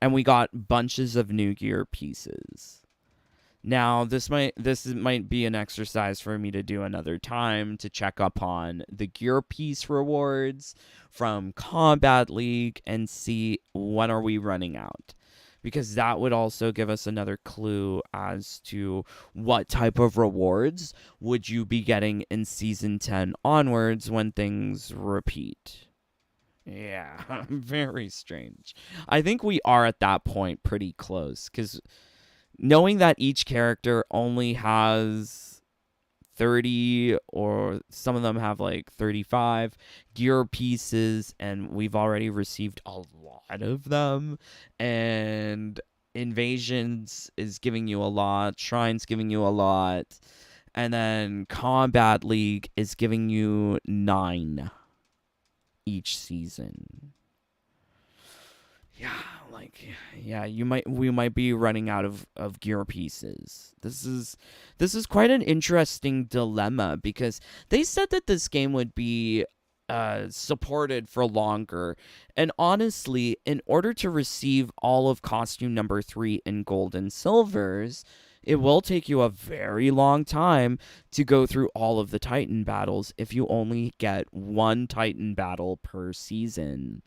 and we got bunches of new gear pieces. Now, this might be an exercise for me to do another time to check up on the gear piece rewards from Combat League and see when are we running out. Because that would also give us another clue as to what type of rewards would you be getting in Season 10 onwards when things repeat. Yeah, very strange. I think we are at that point pretty close, because knowing that each character only has 30, or some of them have like 35 gear pieces, and we've already received a lot of them, and Invasions is giving you a lot, Shrine's giving you a lot, and then Combat League is giving you 9 each season. Yeah, we might be running out of gear pieces. This is quite an interesting dilemma, because they said that this game would be supported for longer, and honestly, in order to receive all of costume number 3 in gold and silvers, it will take you a very long time to go through all of the Titan battles if you only get one Titan battle per season.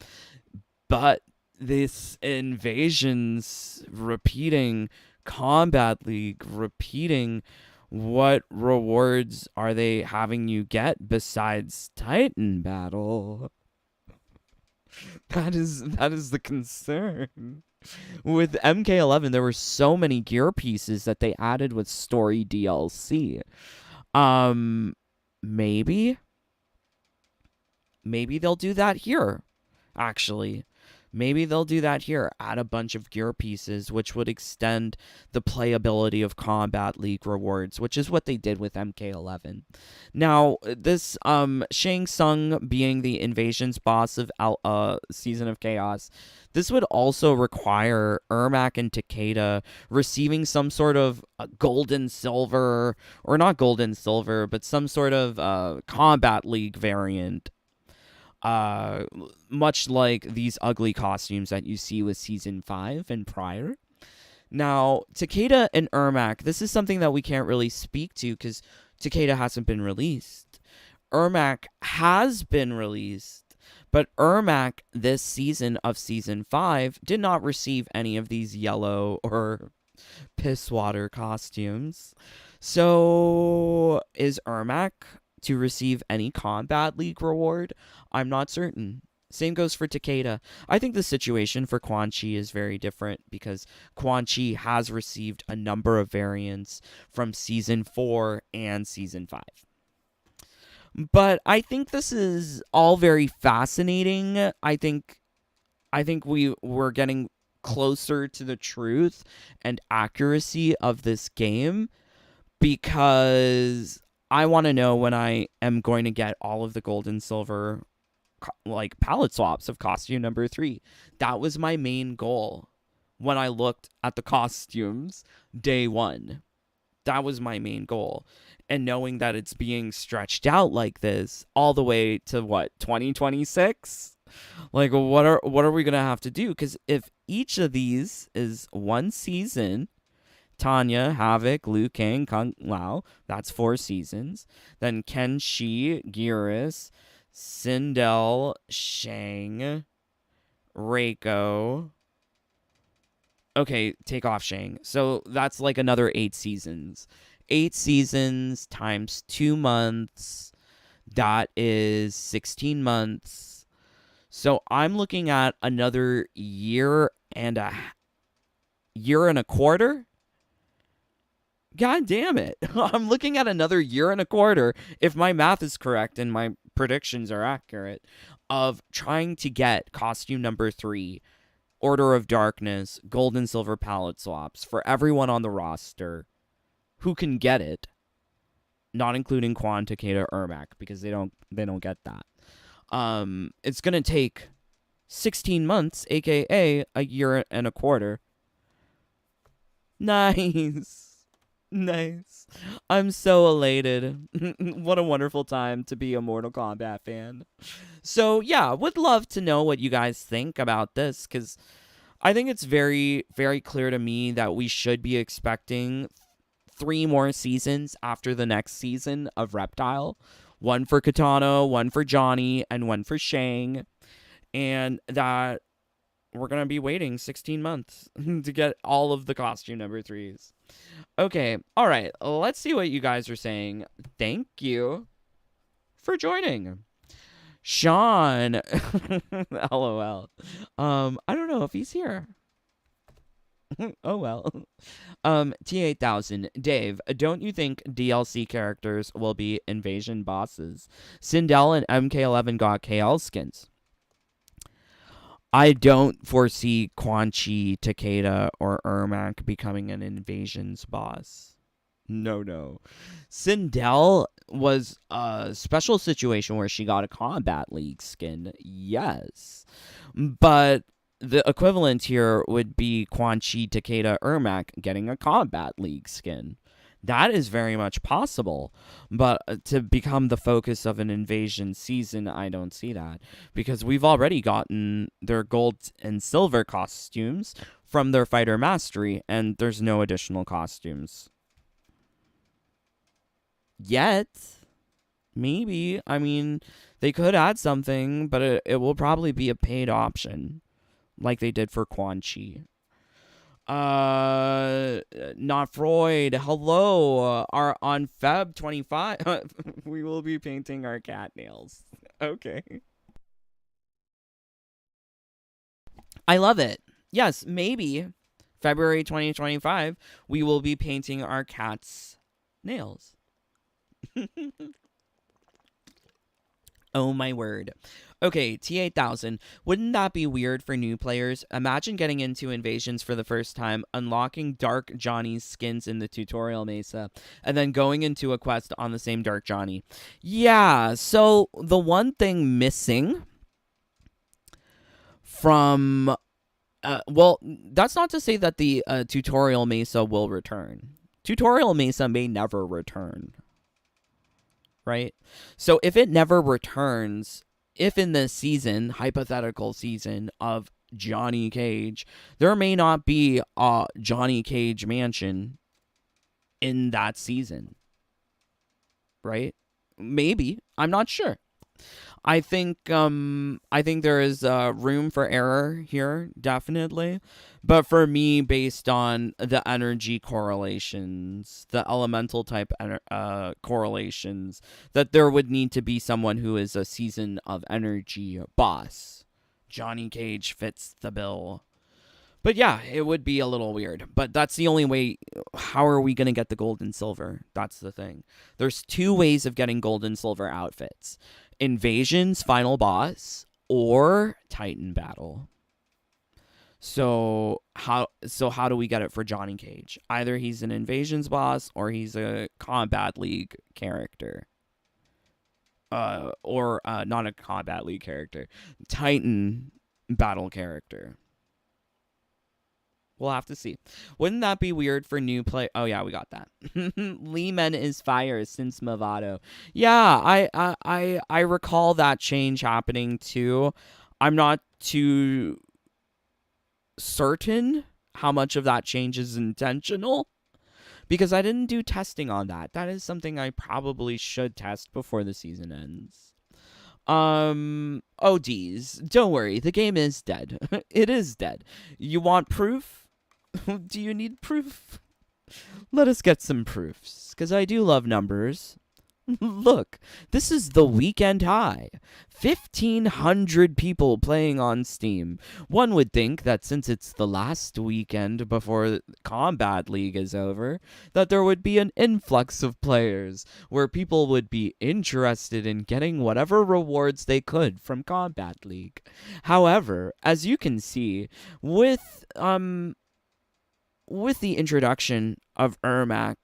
But this Invasions repeating, Combat League repeating, what rewards are they having you get besides Titan battle? That is the concern. With MK11, there were so many gear pieces that they added with story DLC. Maybe they'll do that here, actually. Maybe they'll do that here, add a bunch of gear pieces, which would extend the playability of Combat League rewards, which is what they did with MK11. Now, this Shang Tsung being the Invasions boss of Season of Chaos, this would also require Ermac and Takeda receiving some sort of gold and silver, or not gold and silver, but some sort of Combat League variant. Much like these ugly costumes that you see with Season 5 and prior. Now, Takeda and Ermac, this is something that we can't really speak to because Takeda hasn't been released. Ermac has been released, but Ermac this season of Season 5 did not receive any of these yellow or piss water costumes. So, is Ermac to receive any Combat League reward? I'm not certain. Same goes for Takeda. I think the situation for Quan Chi is very different because Quan Chi has received a number of variants from Season 4 and Season 5. But I think this is all very fascinating. I think we're getting closer to the truth and accuracy of this game because I want to know when I am going to get all of the gold and silver like palette swaps of costume number 3. That was my main goal when I looked at the costumes day 1. That was my main goal. And knowing that it's being stretched out like this all the way to what, 2026? Like what are we going to have to do? Cuz if each of these is one season, Tanya, Havoc, Liu Kang, Kung Lao, that's 4 seasons. Then Ken Shi, Gearus, Sindel, Shang, Reiko. Okay, take off Shang. So that's like another 8 seasons. 8 seasons times 2 months. That is 16 months. So I'm looking at another year and a quarter. God damn it. I'm looking at another year and a quarter, if my math is correct and my predictions are accurate, of trying to get costume number 3, Order of Darkness, gold and silver palette swaps for everyone on the roster who can get it, not including Quan, Takeda, Ermac, because they don't get that. It's going to take 16 months, aka a year and a quarter. Nice. Nice. I'm so elated. What a wonderful time to be a Mortal Kombat fan. So, yeah, would love to know what you guys think about this, because I think it's very, very clear to me that we should be expecting 3 more seasons after the next season of Reptile. 1 for Katana, 1 for Johnny, and 1 for Shang. And that we're going to be waiting 16 months to get all of the costume number 3s. Okay, all right, let's see what you guys are saying. Thank you for joining. Sean, LOL. I don't know if he's here. Oh well. T8000, Dave, don't you think DLC characters will be invasion bosses? Sindel and MK11 got KL skins. I don't foresee Quan Chi, Takeda, or Ermac becoming an invasion's boss. No. Sindel was a special situation where she got a Combat League skin, yes. But the equivalent here would be Quan Chi, Takeda, Ermac getting a Combat League skin. That is very much possible, but to become the focus of an invasion season, I don't see that, because we've already gotten their gold and silver costumes from their Fighter Mastery, and there's no additional costumes. Yet, maybe, I mean, they could add something, but it will probably be a paid option, like they did for Quan Chi. Not Freud, hello. On Feb 25 we will be painting our cat nails. Okay, I love it. Yes, maybe February 2025 we will be painting our cat's nails. Oh my word. Okay, T8000. Wouldn't that be weird for new players? Imagine getting into Invasions for the first time, unlocking Dark Johnny's skins in the tutorial mesa, and then going into a quest on the same Dark Johnny. Yeah, so the one thing missing from... well, that's not to say that the tutorial mesa will return. Tutorial mesa may never return. Right? So if it never returns, if in the season, hypothetical season of Johnny Cage, there may not be a Johnny Cage mansion in that season. Right? Maybe. I'm not sure. I think there is room for error here, definitely. But for me, based on the energy correlations, the elemental type correlations, that there would need to be someone who is a Season of Energy boss. Johnny Cage fits the bill. But yeah, it would be a little weird. But that's the only way. How are we going to get the gold and silver? That's the thing. There's two ways of getting gold and silver outfits: Invasion's final boss or Titan battle. So how do we get it for Johnny Cage? Either he's an Invasion's boss or he's a Combat League character. Or not a Combat League character. Titan battle character. We'll have to see. Wouldn't that be weird for new play? Oh yeah, we got that. Lehman is fire since Movado. Yeah, I recall that change happening too. I'm not too certain how much of that change is intentional because I didn't do testing on that. That is something I probably should test before the season ends. ODs, don't worry, the game is dead. It is dead. You want proof? Do you need proof? Let us get some proofs, because I do love numbers. Look, this is the weekend high. 1,500 people playing on Steam. One would think that since it's the last weekend before Combat League is over, that there would be an influx of players, where people would be interested in getting whatever rewards they could from Combat League. However, as you can see, with the introduction of Ermac,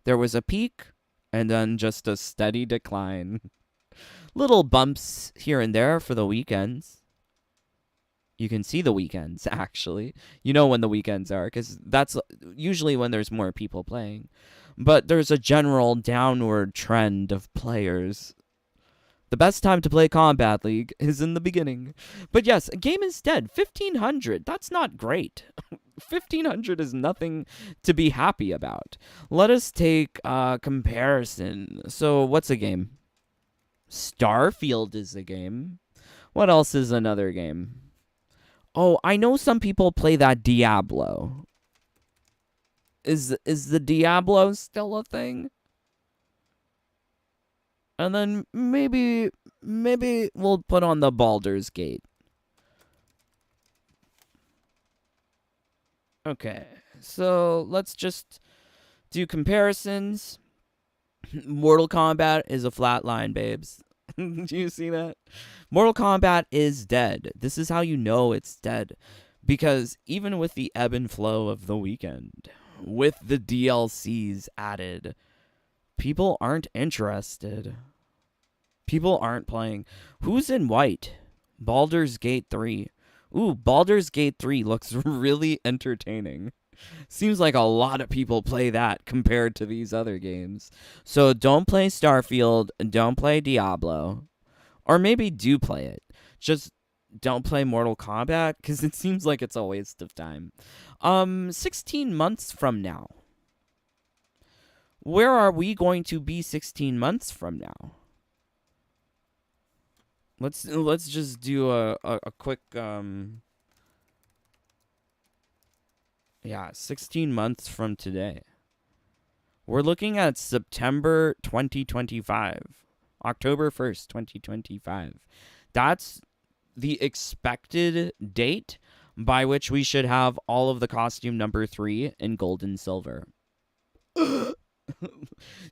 there was a peak and then just a steady decline. Little bumps here and there for the weekends. You can see the weekends, actually. You know when the weekends are, because that's usually when there's more people playing. But there's a general downward trend of players. The best time to play Combat League is in the beginning. But yes, a game is dead. 1,500. That's not great. 1,500 is nothing to be happy about. Let us take a comparison. So, what's a game? Starfield is a game. What else is another game? Oh, I know some people play that Diablo. Is the Diablo still a thing? And then maybe we'll put on the Baldur's Gate. Okay, so let's just do comparisons. Mortal Kombat is a flat line, babes. Do you see that? Mortal Kombat is dead. This is how you know it's dead. Because even with the ebb and flow of the weekend, with the DLCs added, people aren't interested. People aren't playing. Who's in white? Baldur's Gate 3. Ooh, Baldur's Gate 3 looks really entertaining. Seems like a lot of people play that compared to these other games. So don't play Starfield, don't play Diablo. Or maybe do play it. Just don't play Mortal Kombat, because it seems like it's a waste of time. 16 months from now. Where are we going to be 16 months from now? Let's just do a quick 16 months from today. We're looking at September 2025. October 1st, 2025. That's the expected date by which we should have all of the costume number 3 in gold and silver.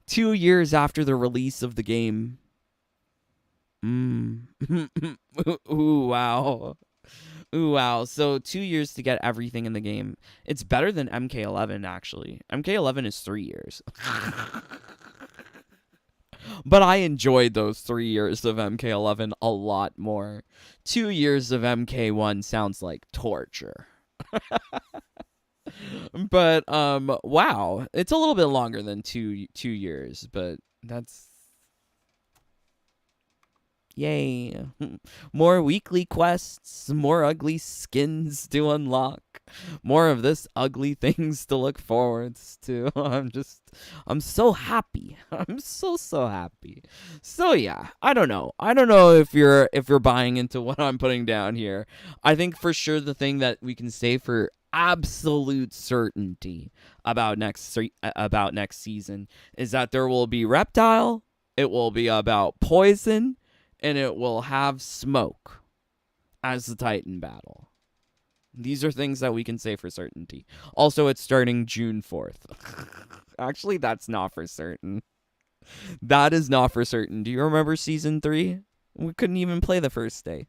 2 years after the release of the game. Ooh, wow. Ooh, wow. So 2 years to get everything in the game. It's better than MK11, actually. MK11 is 3 years. But I enjoyed those 3 years of MK11 a lot more. 2 years of MK1 sounds like torture. But, wow. It's a little bit longer than two years, but that's... Yay. More weekly quests, more ugly skins to unlock, more of this ugly things to look forwards to. I'm so happy. I'm so happy. So yeah, I don't know. I don't know if you're buying into what I'm putting down here. I think for sure the thing that we can say for absolute certainty about next season is that there will be reptile, it will be about poison, and it will have smoke as the Titan battle. These are things that we can say for certainty. Also, it's starting June 4th. Actually, that's not for certain. That is not for certain. Do you remember Season 3? We couldn't even play the first day.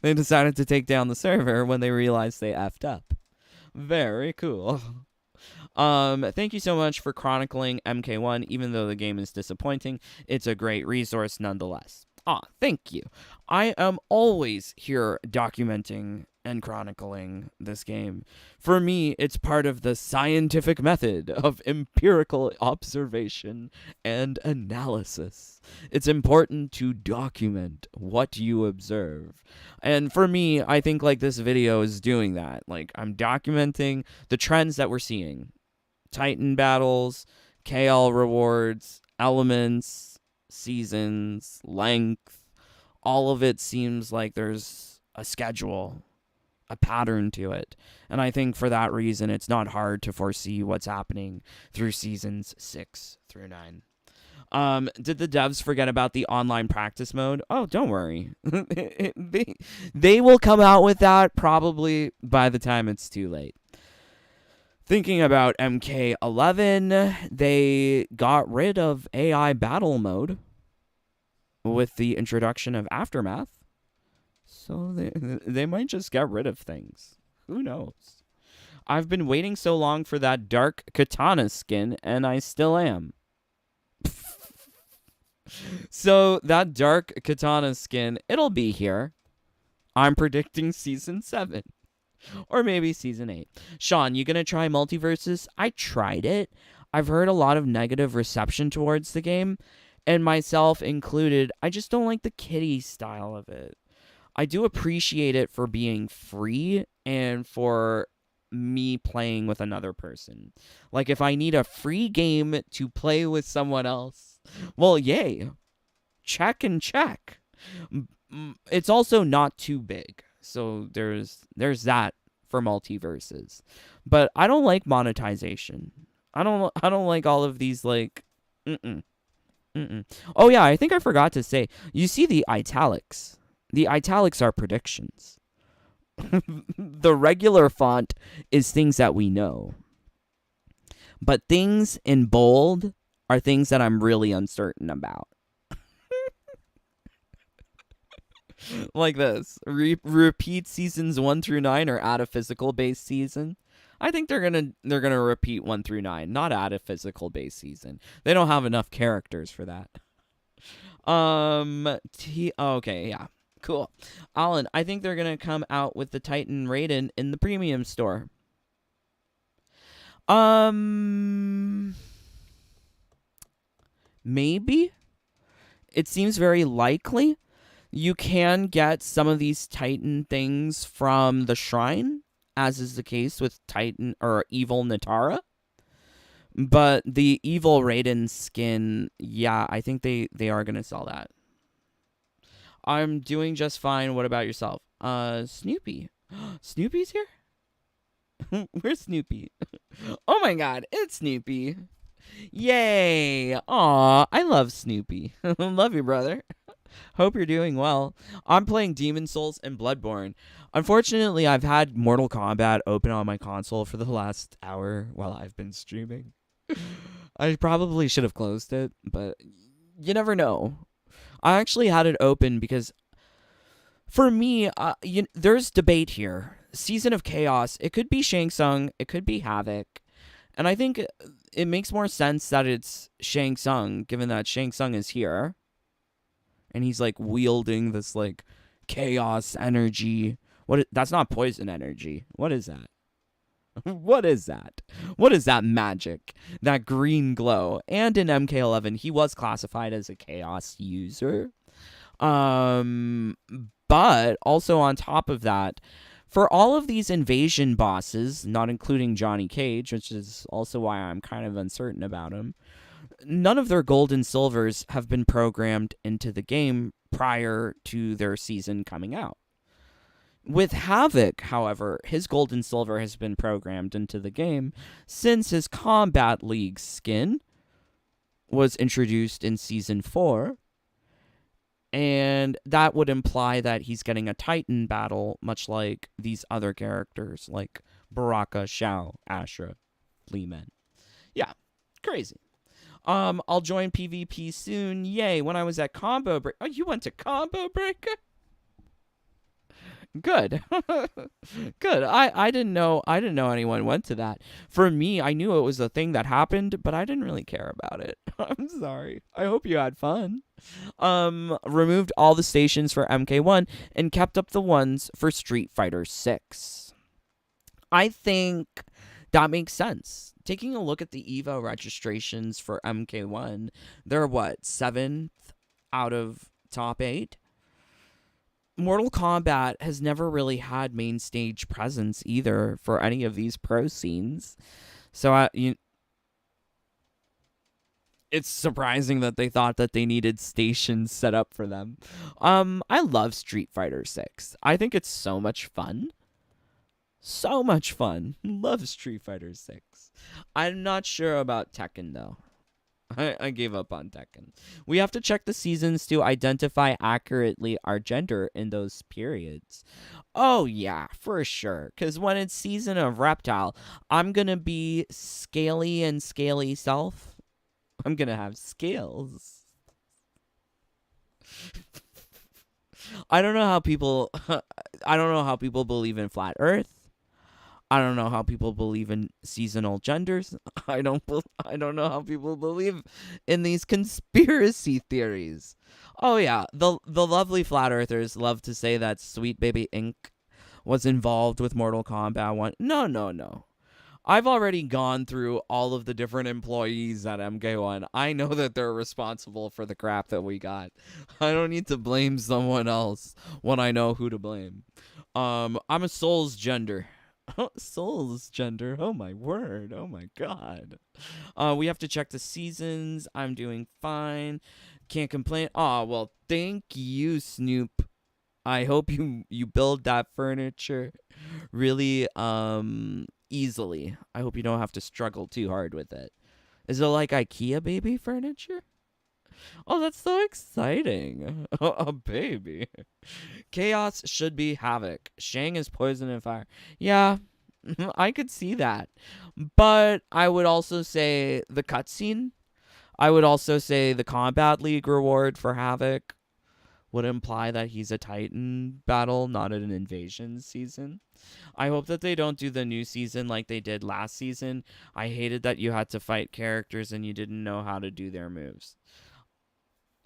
They decided to take down the server when they realized they effed up. Very cool. Thank you so much for chronicling MK1. Even though the game is disappointing, it's a great resource nonetheless. Thank you. I am always here documenting and chronicling this game. For me, it's part of the scientific method of empirical observation and analysis. It's important to document what you observe. And for me, I think like this video is doing that. Like I'm documenting the trends that we're seeing. Titan battles, KL rewards, elements, seasons, length, all of it seems like there's a schedule, a pattern to it. And I think for that reason, it's not hard to foresee what's happening through seasons 6 through 9. Did the devs forget about the online practice mode? Oh, don't worry. They will come out with that probably by the time it's too late. Thinking about MK11, they got rid of AI battle mode with the introduction of Aftermath. So they might just get rid of things. Who knows? I've been waiting so long for that dark katana skin, and I still am. So that dark katana skin, it'll be here. I'm predicting Season 7. Or maybe Season 8. Sean, you gonna try Multiverses? I tried it. I've heard a lot of negative reception towards the game, and myself included. I just don't like the kiddie style of it. I do appreciate it for being free and for me playing with another person. Like if I need a free game to play with someone else, well, yay. Check and check. It's also not too big. So there's that for Multiverses. But I don't like monetization. I don't like all of these like Oh yeah, I think I forgot to say. You see the italics. The italics are predictions. The regular font is things that we know. But things in bold are things that I'm really uncertain about. Like this. Repeat seasons 1 through 9 or add a physical based season. I think they're gonna repeat 1 through 9, not add a physical based season. They don't have enough characters for that. Okay, yeah. Cool. Alan, I think they're gonna come out with the Titan Raiden in the premium store. Maybe. It seems very likely. You can get some of these Titan things from the shrine, as is the case with Titan or Evil Natara. But the Evil Raiden skin, yeah, I think they are going to sell that. I'm doing just fine. What about yourself? Snoopy. Snoopy's here? Where's Snoopy? Oh my god, it's Snoopy. Yay. Aw, I love Snoopy. Love you, brother. Hope you're doing well. I'm playing Demon Souls and Bloodborne. Unfortunately, I've had Mortal Kombat open on my console for the last hour while I've been streaming. I probably should have closed it, but you never know. I actually had it open because, for me, there's debate here. Season of Chaos, it could be Shang Tsung, it could be Havoc. And I think it makes more sense that it's Shang Tsung, given that Shang Tsung is here. And he's like wielding this like chaos energy. That's not poison energy. What is that? What is that? What is that magic? That green glow. And in MK11, he was classified as a chaos user. But also on top of that, for all of these invasion bosses, not including Johnny Cage, which is also why I'm kind of uncertain about him, none of their gold and silvers have been programmed into the game prior to their season coming out. With Havoc, however, his gold and silver has been programmed into the game since his Combat League skin was introduced in Season 4. And that would imply that he's getting a Titan battle, much like these other characters, like Baraka, Shao, Ashra, Lee-Men. Yeah, crazy. I'll join PvP soon. Yay, when I was at Combo Break. Oh, you went to Combo Breaker? Good. Good. I didn't know anyone went to that. For me, I knew it was a thing that happened, but I didn't really care about it. I'm sorry. I hope you had fun. Removed all the stations for MK1 and kept up the ones for Street Fighter 6. I think that makes sense. Taking a look at the Evo registrations for MK1, they're what, 7th out of top 8? Mortal Kombat has never really had main stage presence either for any of these pro scenes. So it's surprising that they thought that they needed stations set up for them. I love Street Fighter 6. I think it's so much fun. So much fun. Love Street Fighter 6. I'm not sure about Tekken though. I gave up on Tekken. We have to check the seasons to identify accurately our gender in those periods. Oh, yeah, for sure. Because when it's Season of Reptile, I'm going to be scaly and scaly self. I'm going to have scales. I don't know how people believe in flat Earth. I don't know how people believe in seasonal genders. I don't know how people believe in these conspiracy theories. Oh yeah, the lovely flat earthers love to say that Sweet Baby Inc. was involved with Mortal Kombat 1. No. I've already gone through all of the different employees at MK1. I know that they're responsible for the crap that we got. I don't need to blame someone else when I know who to blame. I'm a Souls gender. Souls gender. Oh my word. Oh my god. We have to check the seasons. I'm doing fine. Can't complain. Oh, well, thank you, Snoop. I hope you build that furniture really easily. I hope you don't have to struggle too hard with it. Is it like IKEA baby furniture? Oh, that's so exciting. A baby. Chaos should be Havoc. Shang is poison and fire. Yeah, I could see that. But I would also say the cutscene. I would also say the Combat League reward for Havoc would imply that he's a Titan battle, not an invasion season. I hope that they don't do the new season like they did last season. I hated that you had to fight characters and you didn't know how to do their moves.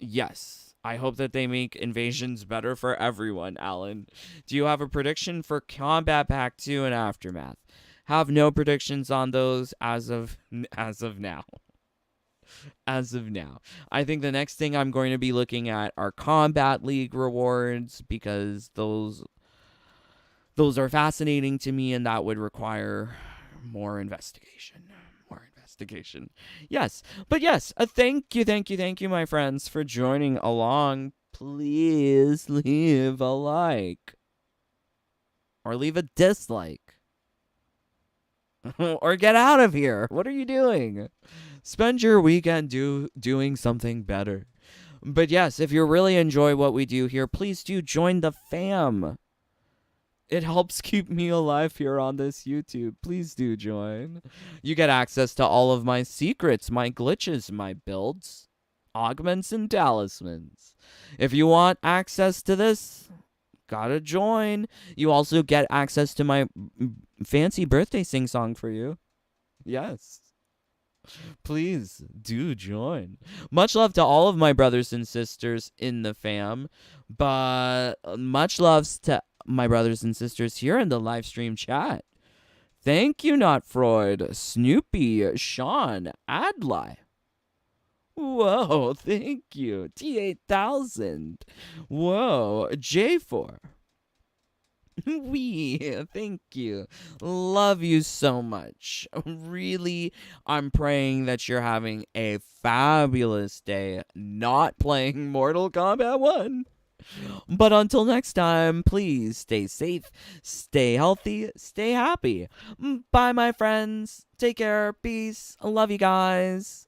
Yes, I hope that they make invasions better for everyone, Alan. Do you have a prediction for Combat Pack 2 and Aftermath? Have no predictions on those as of now. As of now. I think the next thing I'm going to be looking at are Combat League rewards because those are fascinating to me and that would require more investigation. Yes. But yes, thank you, my friends, for joining along. Please leave a like. Or leave a dislike. Or get out of here. What are you doing? Spend your weekend doing something better. But yes, if you really enjoy what we do here, please do join the fam. It helps keep me alive here on this YouTube. Please do join. You get access to all of my secrets, my glitches, my builds, augments, and talismans. If you want access to this, gotta join. You also get access to my fancy birthday sing-song for you. Yes. Please do join. Much love to all of my brothers and sisters in the fam, but much loves to my brothers and sisters here in the live stream chat. Thank you, Not Freud, Snoopy, Sean, Adlai, Whoa, thank you. T8000. Whoa, J4. Wee, thank you. Love you so much. Really, I'm praying that you're having a fabulous day not playing Mortal Kombat 1. But until next time, please stay safe, stay healthy, stay happy. Bye, my friends. Take care. Peace. I love you guys.